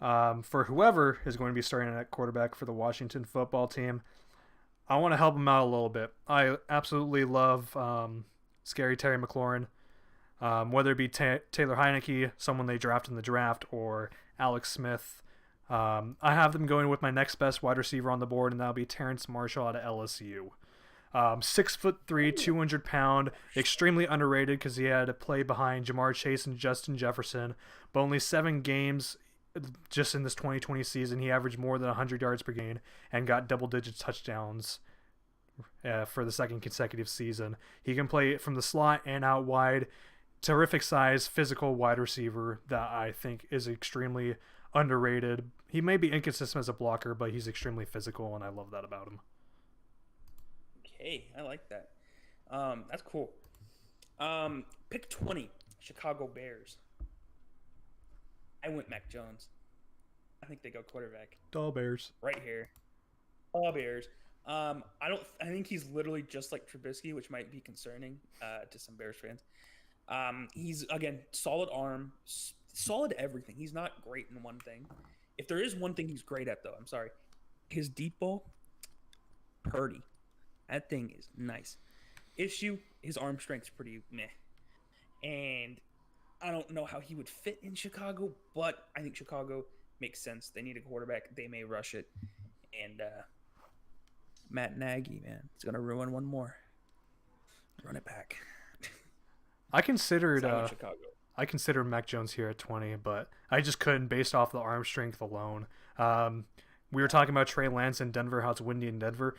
for whoever is going to be starting at quarterback for the Washington football team, I want to help him out a little bit. I absolutely love Scary Terry McLaurin. Whether it be Taylor Heineke, someone they drafted in the draft, or Alex Smith. I have them going with my next best wide receiver on the board, and that'll be Terrence Marshall out of LSU. 6'3", 200 pound, extremely underrated because he had to play behind Jamar Chase and Justin Jefferson. But only 7 games just in this 2020 season, he averaged more than 100 yards per game and got double-digit touchdowns for the second consecutive season. He can play from the slot and out wide. Terrific size, physical wide receiver that I think is extremely underrated. He may be inconsistent as a blocker, but he's extremely physical, and I love that about him. Okay, I like that. That's cool. Pick 20, Chicago Bears. I went Mac Jones. I think they go quarterback. Duh, Bears. Right here. All Bears. I think he's literally just like Trubisky, which might be concerning to some Bears fans. He's, again, solid arm, solid everything. He's not great in one thing. If there is one thing he's great at, though, I'm sorry, his deep ball, Purdy. That thing is nice. Issue, his arm strength's pretty meh. And I don't know how he would fit in Chicago, but I think Chicago makes sense. They need a quarterback. They may rush it. And Matt Nagy, man, it's going to ruin one more. Run it back. I considered Mac Jones here at 20, but I just couldn't based off the arm strength alone. We were talking about Trey Lance in Denver, how it's windy in Denver.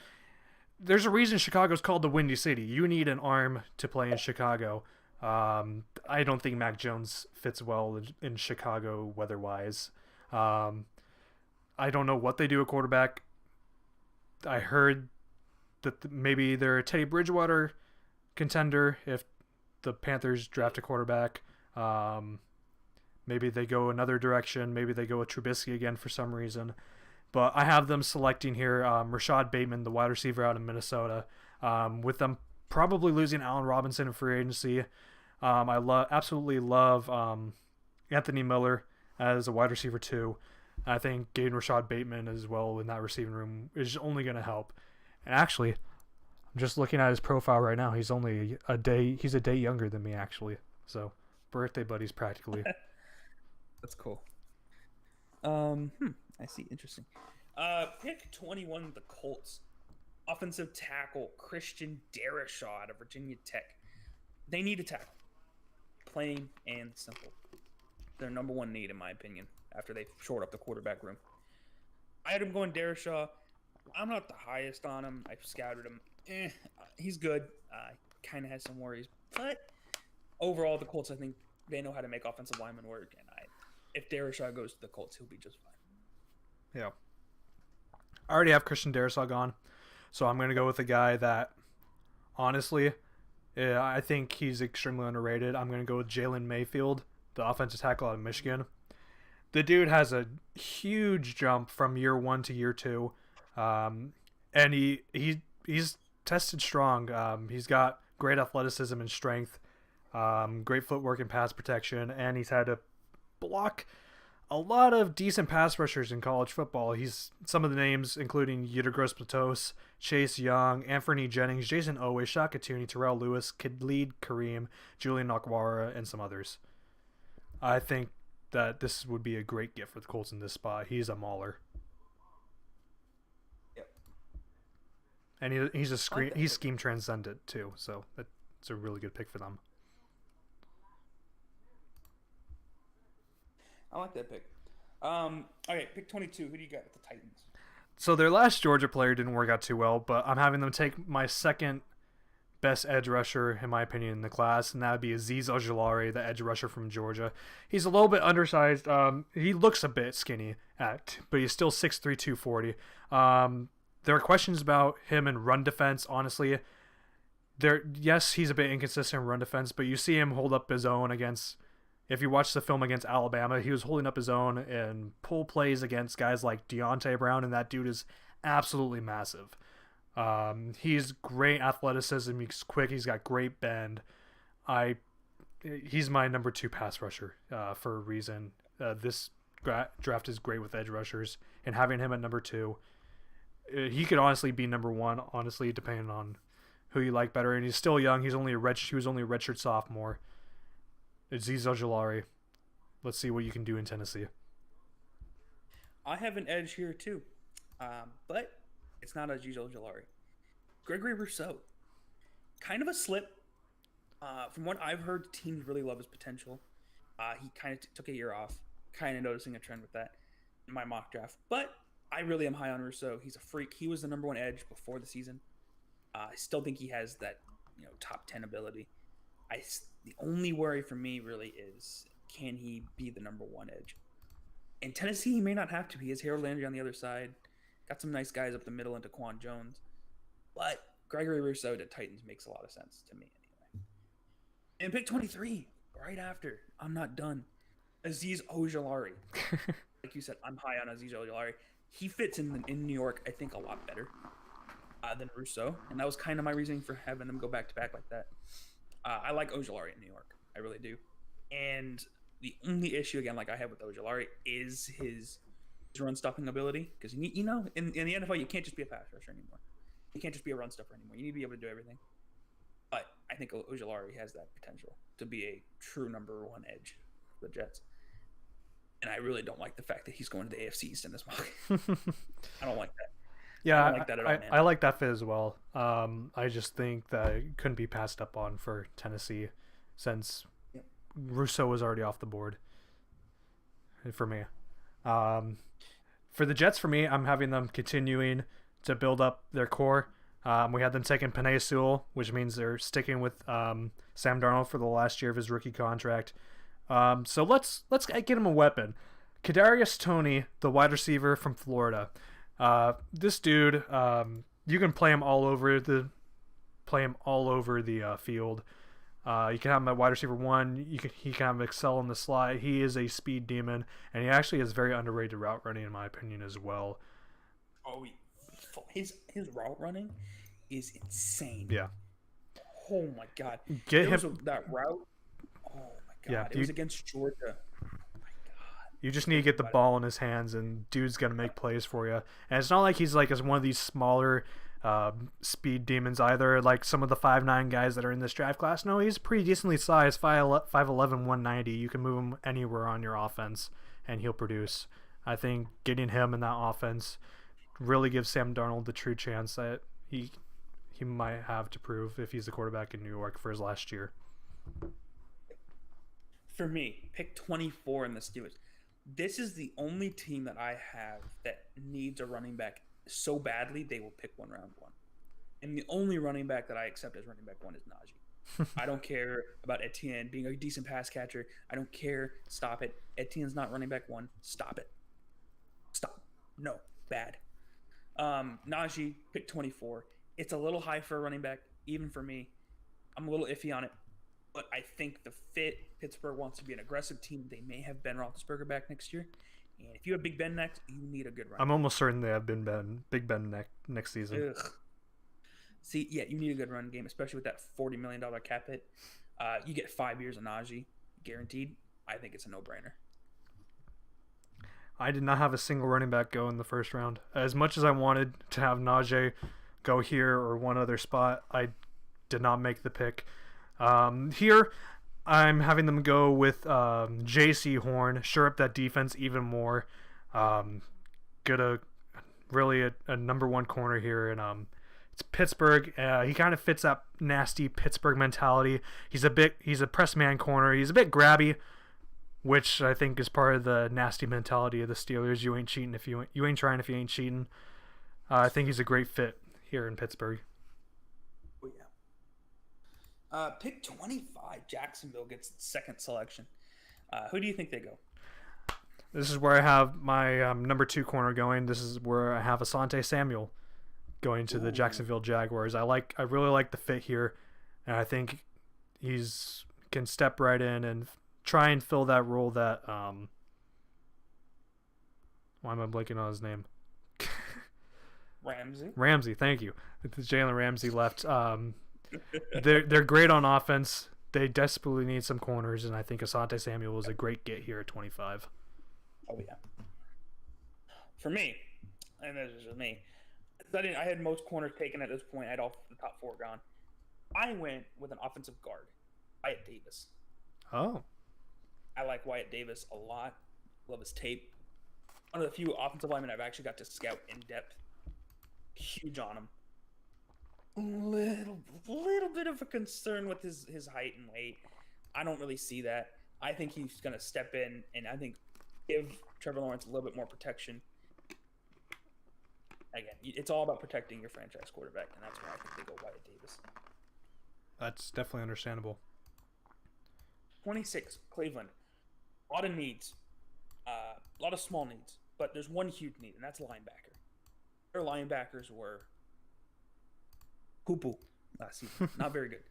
There's a reason Chicago's called the Windy City. You need an arm to play in Chicago. I don't think Mac Jones fits well in Chicago weather-wise. I don't know what they do at quarterback. I heard that maybe they're a Teddy Bridgewater contender if the Panthers draft a quarterback. Maybe they go another direction. Maybe they go with Trubisky again for some reason. But I have them selecting here Rashad Bateman, the wide receiver out of Minnesota. With them probably losing Allen Robinson in free agency. I absolutely love Anthony Miller as a wide receiver too. I think getting Rashad Bateman as well in that receiving room is only going to help. And actually, I'm just looking at his profile right now. He's only a day younger than me, actually. So, birthday buddies practically. That's cool. I see. Interesting. Pick 21, the Colts. Offensive tackle Christian Darrisaw out of Virginia Tech. They need a tackle. plain and simple. Their number one need, in my opinion, after they shored up the quarterback room. I had him going Darashaw. I'm not the highest on him. I've scouted him. He's good. Kind of has some worries, but overall, the Colts, I think they know how to make offensive linemen work. And if Darashaw goes to the Colts, he'll be just fine. Yeah. I already have Christian Darrisaw gone, so I'm going to go with a guy that, honestly, I think he's extremely underrated. I'm going to go with Jalen Mayfield, the offensive tackle out of Michigan. The dude has a huge jump from year 1 to year 2, and he's tested strong. He's got great athleticism and strength, great footwork and pass protection, and he's had to block a lot of decent pass rushers in college football. He's some of the names, including Yetur Gross-Matos, Chase Young, Anthony Jennings, Jason Owe, Shaka Tooney, Terrell Lewis, Khalid Kareem, Julian Nakwara, and some others. I think that this would be a great gift for the Colts in this spot. He's a mauler. Yep. And he's scheme transcendent too, so that's a really good pick for them. I like that pick. Okay, pick 22. Who do you got with the Titans? So their last Georgia player didn't work out too well, but I'm having them take my second best edge rusher, in my opinion, in the class, and that would be Azeez Ojulari, the edge rusher from Georgia. He's a little bit undersized. He looks a bit skinny, but he's still 6'3", 240. There are questions about him in run defense, honestly. Yes, he's a bit inconsistent in run defense, but you see him hold up his own against... If you watch the film against Alabama, he was holding up his own in pull plays against guys like Deontay Brown, and that dude is absolutely massive. He's great athleticism. He's quick. He's got great bend. He's my number 2 pass rusher for a reason. This draft is great with edge rushers, and having him at number 2, he could honestly be number 1. Honestly, depending on who you like better. And he's still young. He was only a redshirt sophomore. Azeez Ojulari. Let's see what you can do in Tennessee. I have an edge here too, but it's not Azeez Ojulari. Gregory Rousseau. Kind of a slip. From what I've heard, teams really love his potential. He kind of took a year off. Kind of noticing a trend with that in my mock draft. But I really am high on Rousseau. He's a freak. He was the number 1 edge before the season. I still think he has that top 10 ability. The only worry for me really is, can he be the number 1 edge? In Tennessee, he may not have to. He has Harold Landry on the other side. Got some nice guys up the middle into Quan Jones. But Gregory Rousseau to Titans makes a lot of sense to me anyway. And pick 23, right after. I'm not done. Azeez Ojulari. Like you said, I'm high on Azeez Ojulari. He fits in New York, I think, a lot better than Rousseau. And that was kind of my reasoning for having them go back-to-back like that. I like Ojulari in New York. I really do. And the only issue, again, like I have with Ojulari, is his run-stopping ability. Because, in the NFL, you can't just be a pass rusher anymore. You can't just be a run stopper anymore. You need to be able to do everything. But I think Ojulari has that potential to be a true number 1 edge for the Jets. And I really don't like the fact that he's going to the AFC East in this mock. I don't like that. Yeah, I don't like that at all, man. I like that fit as well. I just think that it couldn't be passed up on for Tennessee since Rousseau was already off the board for me. For the Jets, for me, I'm having them continuing to build up their core. We had them taking Penei Sewell, which means they're sticking with Sam Darnold for the last year of his rookie contract. So let's get him a weapon. Kadarius Toney, the wide receiver from Florida. This dude, you can play him all over the field. You can have him at wide receiver 1. He can have him excel in the slot. He is a speed demon, and he actually has very underrated route running, in my opinion, as well. Oh, his route running is insane. Yeah. Oh my god. That route. Oh my god. Yeah, it was against Georgia. You just need to get the ball in his hands, and dude's going to make plays for you. And it's not like he's like as one of these smaller speed demons either, like some of the 5'9" guys that are in this draft class. No, he's pretty decently sized, 5'11", 190. You can move him anywhere on your offense, and he'll produce. I think getting him in that offense really gives Sam Darnold the true chance that he might have to prove if he's the quarterback in New York for his last year. For me, pick 24 in the Steelers. This is the only team that I have that needs a running back so badly they will pick one round one. And the only running back that I accept as running back one is Najee. I don't care about Etienne being a decent pass catcher. I don't care. Stop it. Etienne's not running back one. Stop it. Stop. No. Bad. Najee, pick 24. It's a little high for a running back, even for me. I'm a little iffy on it. But I think the fit, Pittsburgh wants to be an aggressive team. They may have Ben Roethlisberger back next year. And if you have Big Ben next, you need a good running I'm back. almost certain they have Big Ben next season. Ugh. See, yeah, you need a good run game, especially with that $40 million cap hit. You get 5 years of Najee, guaranteed. I think it's a no-brainer. I did not have a single running back go in the first round. As much as I wanted to have Najee go here or one other spot, I did not make the pick. Here, I'm having them go with J.C. Horn, shore up that defense even more. Get a number one corner here, and it's Pittsburgh. He kind of fits that nasty Pittsburgh mentality. He's a press man corner. He's a bit grabby, which I think is part of the nasty mentality of the Steelers. You ain't cheating if you ain't trying if you ain't cheating. I think he's a great fit here in Pittsburgh. Oh yeah. Pick 25. Jacksonville gets second selection. Who do you think they go? This is where I have my number 2 corner going. This is where I have Asante Samuel going to the Jacksonville Jaguars. I really like the fit here, and I think he's can step right in and try and fill that role that why am I blanking on his name? Ramsey, thank you. Jalen Ramsey left. They're great on offense. They desperately need some corners, and I think Asante Samuel was a great get here at 25. Oh yeah. For me, and this is just me, I had most corners taken at this point. I had all the top 4 gone. I went with an offensive guard, Wyatt Davis. Oh. I like Wyatt Davis a lot. Love his tape. One of the few offensive linemen I've actually got to scout in depth. Huge on him. Little bit of a concern with his height and weight. I don't really see that. I think he's going to step in and I think give Trevor Lawrence a little bit more protection. Again, it's all about protecting your franchise quarterback, and that's why I think they go Wyatt Davis. That's definitely understandable. 26, Cleveland. A lot of needs. A lot of small needs. But there's one huge need, and that's linebacker. Their linebackers were poo-poo last season. Not very good.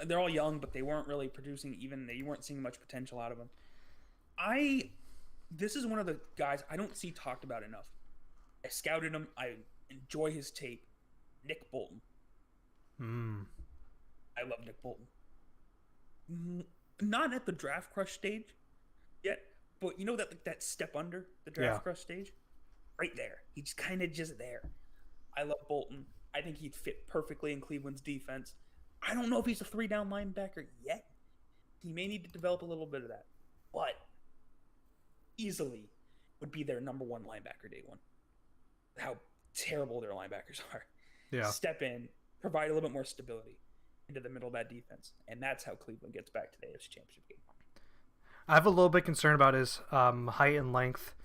They're all young, but they weren't really producing you weren't seeing much potential out of them. This is one of the guys I don't see talked about enough. I scouted him. I enjoy his tape. Nick Bolton. I love Nick Bolton. Not at the draft crush stage yet, but you know that step under the draft crush stage? Right there. He's kind of just there. I love Bolton. I think he'd fit perfectly in Cleveland's defense. I don't know if he's a 3-down linebacker yet. He may need to develop a little bit of that. But easily would be their number 1 linebacker day 1. How terrible their linebackers are. Yeah. Step in, provide a little bit more stability into the middle of that defense. And that's how Cleveland gets back to the AFC Championship game. I have a little bit concerned about his height and length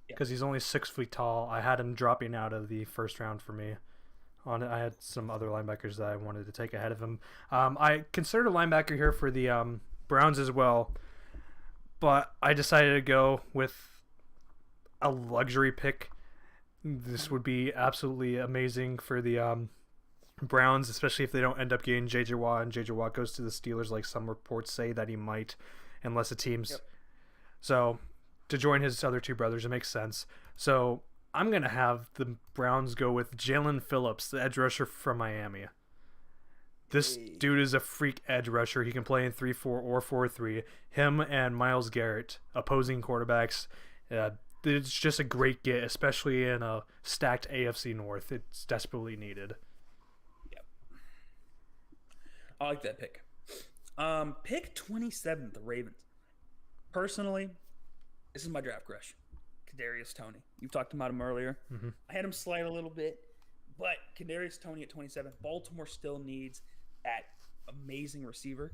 because he's only 6 feet tall. I had him dropping out of the first round for me. I had some other linebackers that I wanted to take ahead of him. I considered a linebacker here for the Browns as well, but I decided to go with a luxury pick. This would be absolutely amazing for the Browns, especially if they don't end up getting J.J. Watt, and J.J. Watt goes to the Steelers like some reports say that he might, unless the team's... Yep. So, to join his other 2 brothers, it makes sense. So, I'm going to have the Browns go with Jalen Phillips, the edge rusher from Miami. This dude is a freak edge rusher. He can play in 3-4 or 4-3. Him and Myles Garrett, opposing quarterbacks. It's just a great get, especially in a stacked AFC North. It's desperately needed. Yep. I like that pick. Pick 27, the Ravens. Personally, this is my draft crush. Kadarius Toney. You've talked about him earlier. Mm-hmm. I had him slide a little bit, but Kadarius Toney at 27. Baltimore still needs that amazing receiver.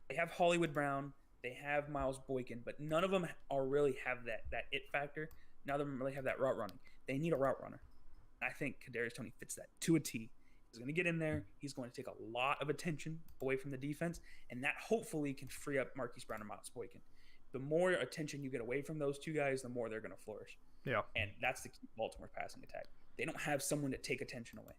They have Hollywood Brown. They have Miles Boykin, but none of them are really have that it factor. None of them really have that route running. They need a route runner. I think Kadarius Toney fits that to a T. He's going to get in there. He's going to take a lot of attention away from the defense, and that hopefully can free up Marquise Brown and Miles Boykin. The more attention you get away from those two guys, the more they're going to flourish. Yeah. And that's the key to Baltimore passing attack. They don't have someone to take attention away.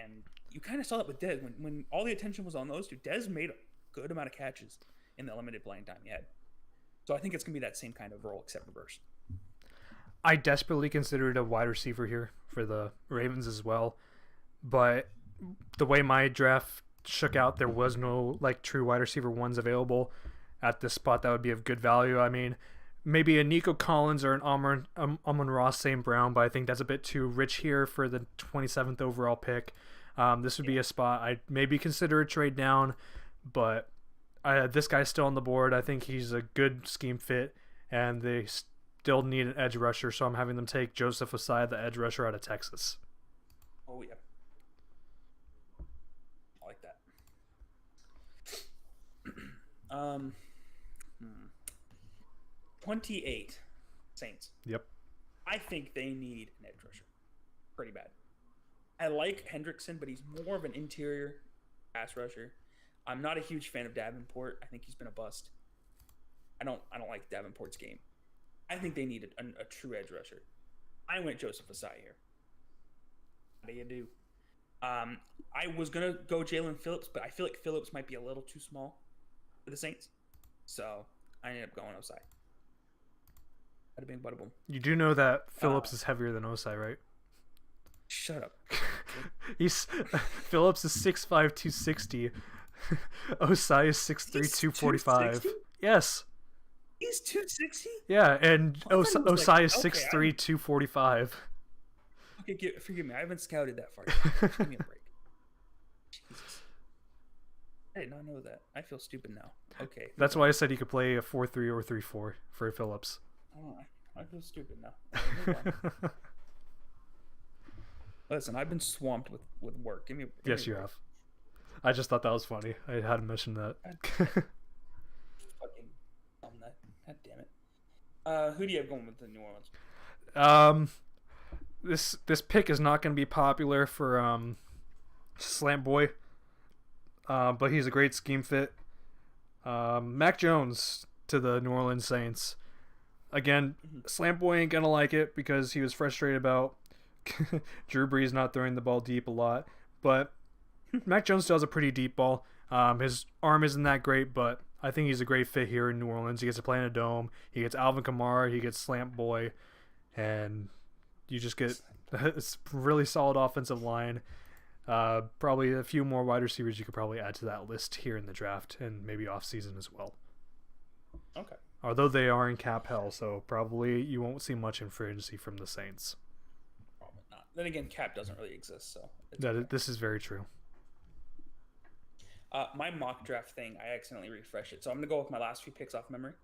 And you kind of saw that with Dez. When all the attention was on those two, Dez made a good amount of catches in the limited playing time he had. So I think it's going to be that same kind of role, except reverse. I desperately considered a wide receiver here for the Ravens as well. But the way my draft shook out, there was no like true wide receiver ones available at this spot that would be of good value. I mean, maybe a Nico Collins or an Amon-Ra St. Brown, but I think that's a bit too rich here for the 27th overall pick. This would be a spot I'd maybe consider a trade down, but this guy's still on the board. I think he's a good scheme fit, and they still need an edge rusher, so I'm having them take Joseph Ossai, the edge rusher out of Texas. Oh, yeah. I like that. 28 Saints. Yep. I think they need an edge rusher. Pretty bad. I like Hendrickson, but he's more of an interior pass rusher. I'm not a huge fan of Davenport. I think he's been a bust. I don't like Davenport's game. I think they need a true edge rusher. I went Joseph Ossai here. How do you do? I was going to go Jalen Phillips, but I feel like Phillips might be a little too small for the Saints. So I ended up going Ossai. Bada bing, bada boom. You do know that Phillips is heavier than Ossai, right? Shut up. Phillips is 6'5", 260. Ossai is 6'3", 245. Yes. He's 260? Yeah, and Ossai is 6'3", 6'3", 245. Okay, forgive me. I haven't scouted that far. Give me a break. Jesus. I did not know that. I feel stupid now. Okay. That's why I said he could play a 4-3 or 3-4 for Phillips. Oh, I feel stupid now. Listen, I've been swamped with work. Give me yes, you have. I just thought that was funny. I hadn't mentioned that. Fucking dumb that. God damn it. Who do you have going with the New Orleans? This pick is not going to be popular for Slant Boy, but he's a great scheme fit. Mac Jones to the New Orleans Saints. Again, Slant Boy ain't going to like it because he was frustrated about Drew Brees not throwing the ball deep a lot. But Mac Jones still has a pretty deep ball. His arm isn't that great, but I think he's a great fit here in New Orleans. He gets to play in a dome. He gets Alvin Kamara. He gets Slant Boy. And you just get a really solid offensive line. Probably a few more wide receivers you could probably add to that list here in the draft and maybe off-season as well. Okay. Although they are in cap hell, so probably you won't see much in free agency from the Saints. Probably not. Then again, cap doesn't really exist, so. This is very true. My mock draft thing, I accidentally refreshed it. So I'm going to go with my last few picks off memory.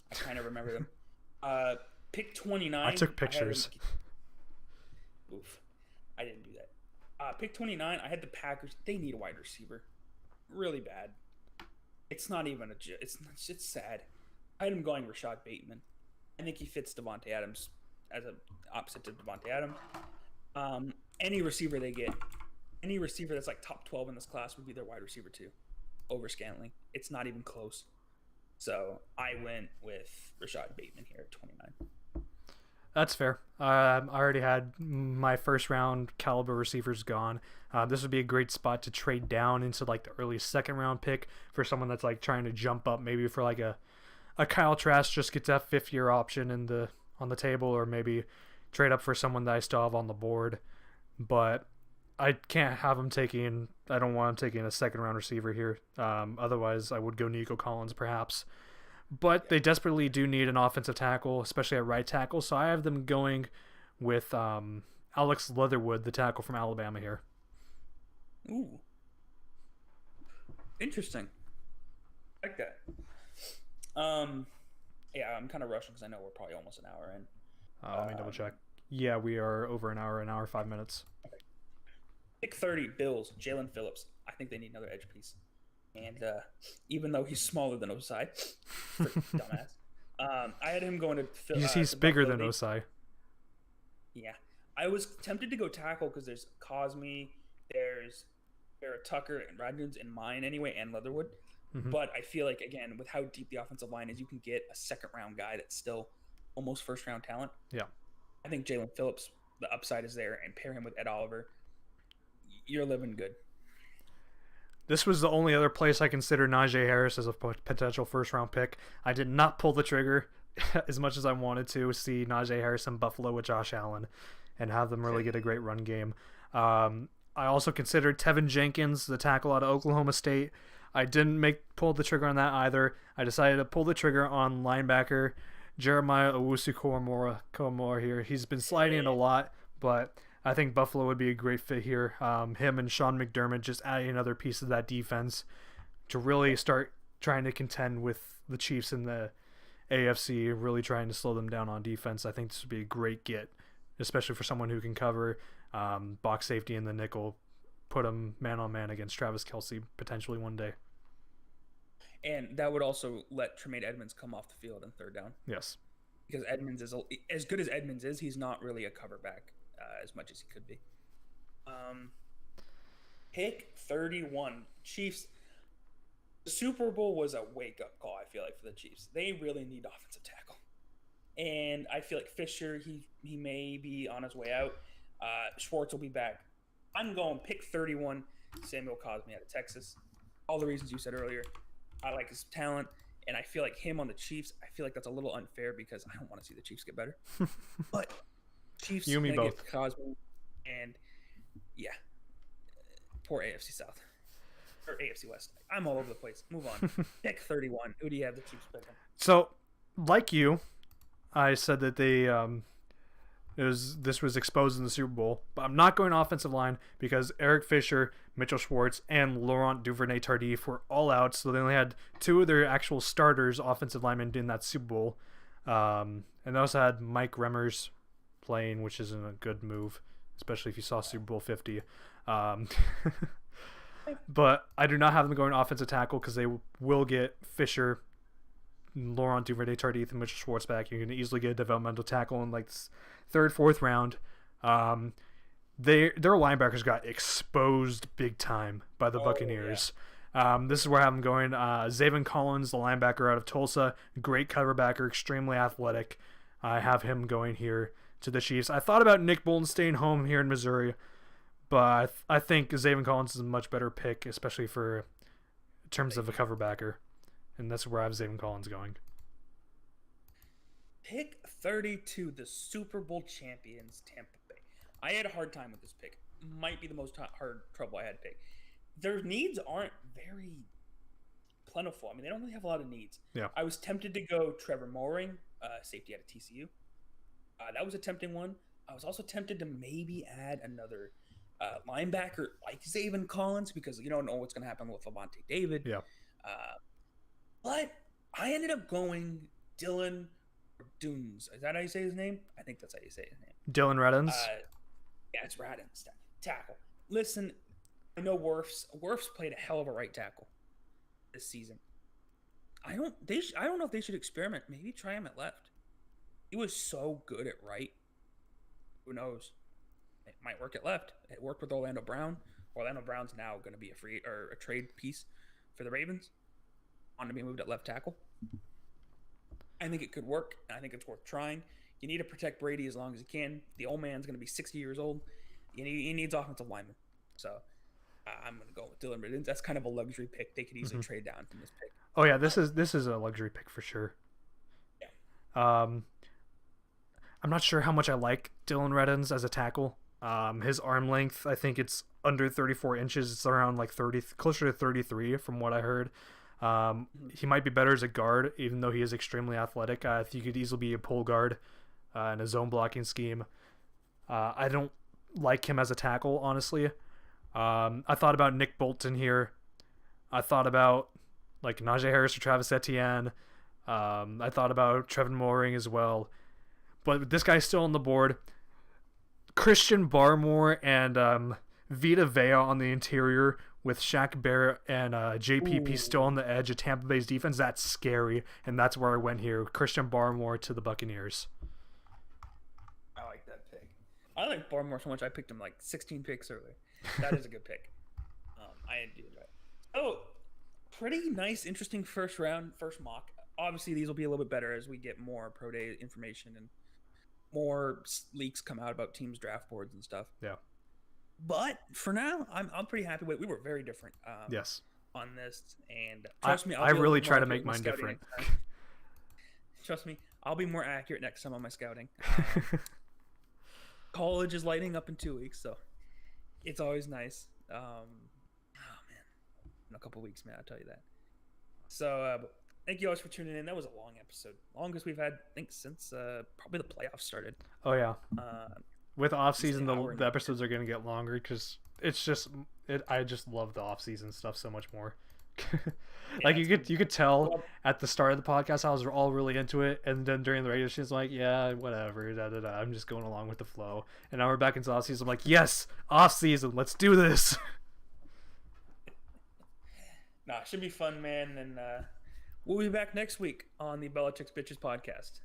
I kind of remember them. Pick 29. I took pictures. Oof. I didn't do that. Pick 29, I had the Packers. They need a wide receiver. Really bad. It's not even it's sad. I had him going Rashad Bateman. I think he fits Devontae Adams as an opposite to Devontae Adams. Any receiver they get, any receiver that's like top 12 in this class would be their wide receiver too, over Scantling. It's not even close. So I went with Rashad Bateman here at 29. That's fair. I already had my first round caliber receivers gone. This would be a great spot to trade down into like the early second round pick for someone that's like trying to jump up, maybe for like a Kyle Trask, just gets that 5th-year option on the table, or maybe trade up for someone that I still have on the board. But I can't have him taking. I don't want him taking a second round receiver here. Otherwise, I would go Nico Collins perhaps. But they desperately do need an offensive tackle, especially at right tackle. So I have them going with Alex Leatherwood, the tackle from Alabama here. Ooh. Interesting. I like that. Yeah, I'm kind of rushing because I know we're probably almost an hour in. Let me double check. Yeah, we are over an hour 5 minutes. Okay. Pick 30, Bills, Jalen Phillips. I think they need another edge piece. And even though he's smaller than Osai, dumbass, I had him going He's to bigger Buffalo. than Osai. Yeah, I was tempted to go tackle because there's Cosme, there's Tucker and Radunz in mine anyway, and Leatherwood. Mm-hmm. But I feel like again, with how deep the offensive line is, you can get a second round guy that's still almost first round talent. Yeah. I think Jalen Phillips, the upside is there, and pair him with Ed Oliver, you're living good. This was the only other place I considered Najee Harris as a potential first-round pick. I did not pull the trigger as much as I wanted to see Najee Harris in Buffalo with Josh Allen and have them really get a great run game. I also considered Tevin Jenkins, the tackle out of Oklahoma State. I didn't pull the trigger on that either. I decided to pull the trigger on linebacker Jeremiah Owusu-Koramoah here. He's been sliding in a lot, but I think Buffalo would be a great fit here. Him and Sean McDermott just adding another piece of that defense to really start trying to contend with the Chiefs in the AFC, really trying to slow them down on defense. I think this would be a great get, especially for someone who can cover box safety in the nickel, put him man-on-man against Travis Kelce potentially one day. And that would also let Tremaine Edmonds come off the field in third down. Yes. Because Edmonds is, as good as Edmonds is, he's not really a cover back as much as he could be. Pick 31. Chiefs. The Super Bowl was a wake-up call, I feel like, for the Chiefs. They really need offensive tackle. And I feel like Fisher, he may be on his way out. Schwartz will be back. I'm going pick 31, Samuel Cosme out of Texas. All the reasons you said earlier. I like his talent, and I feel like him on the Chiefs, I feel like that's a little unfair because I don't want to see the Chiefs get better. But Chiefs you and me both. Get Cosme, and yeah, poor AFC South or AFC West. I'm all over the place. Move on. Pick 31. Who do you have the Chiefs picking? So, like you, I said that this was exposed in the Super Bowl, but I'm not going offensive line because Eric Fisher, Mitchell Schwartz, and Laurent Duvernay-Tardif were all out, so they only had two of their actual starters, offensive linemen, in that Super Bowl. And they also had Mike Remmers playing, which isn't a good move, especially if you saw Super Bowl 50. But I do not have them going offensive tackle because they will get Fisher, Laurent Duvernay-Tardif, and Mitchell Schwartz back. You can easily get a developmental tackle in like third, fourth round. Their linebackers got exposed big time by the Buccaneers. Yeah. This is where I have them going. Zaven Collins, the linebacker out of Tulsa, great cover backer, extremely athletic. I have him going here to the Chiefs. I thought about Nick Bolton staying home here in Missouri, but I think Zaven Collins is a much better pick, especially in terms of a cover backer. And that's where I have Zaven Collins going. Pick 32, the Super Bowl champions, Tampa Bay. I had a hard time with this pick. Might be the most hard trouble I had to pick. Their needs aren't very plentiful. I mean, they don't really have a lot of needs. Yeah. I was tempted to go Trevor Mooring, safety out of TCU. That was a tempting one. I was also tempted to maybe add another linebacker like Zaven Collins because you don't know what's going to happen with Levante David. Yeah. But I ended up going Dylan Dunes. Is that how you say his name? I think that's how you say his name. Dylan Radunz? Yeah, it's Radunz. Tackle. Listen, I know Wirfs played a hell of a right tackle this season. I don't know if they should experiment. Maybe try him at left. He was so good at right. Who knows? It might work at left. It worked with Orlando Brown. Orlando Brown's now going to be a trade piece for the Ravens. On to be moved at left tackle. I think it could work, and I think it's worth trying. You need to protect Brady as long as you can. The old man's going to be 60 years old. He needs offensive linemen. So I'm going to go with Dylan Radunz. That's kind of a luxury pick. They could easily trade down from this pick. Oh yeah, this is a luxury pick for sure. Yeah. I'm not sure how much I like Dylan Radunz as a tackle. His arm length, I think it's under 34 inches. It's around like 30, closer to 33 from what I heard. He might be better as a guard, even though he is extremely athletic. I think he could easily be a pull guard in a zone blocking scheme. I don't like him as a tackle, honestly. I thought about Nick Bolton here. I thought about like Najee Harris or Travis Etienne. I thought about Trevor Mooring as well. But this guy's still on the board. Christian Barmore and Vita Vea on the interior with Shaq Barrett and JPP Ooh. still on the edge of Tampa Bay's defense, that's scary. And that's where I went here. Christian Barmore to the Buccaneers. I like that pick. I like Barmore so much I picked him like 16 picks earlier. That is a good pick. I do enjoy it. Oh, pretty nice, interesting first mock. Obviously, these will be a little bit better as we get more pro day information and more leaks come out about teams' draft boards and stuff. Yeah. But for now, I'm pretty happy with. We were very different. Yes. On this, and trust me, I really try to make mine different. Trust me, I'll be more accurate next time on my scouting. College is lighting up in 2 weeks, so it's always nice. Oh man, in a couple weeks, man, I'll tell you that. So thank you guys for tuning in. That was a long episode, longest we've had, I think, since probably the playoffs started. Oh yeah. With offseason, the episodes are going to get longer because it's just I just love the offseason stuff so much more. Like you could tell at the start of the podcast I was all really into it, and then during the radio show it's like, yeah, whatever, I'm just going along with the flow. And now we're back into offseason. I'm like, yes, offseason, let's do this. Nah, it should be fun, man. And we'll be back next week on the Belichick's Bitches podcast.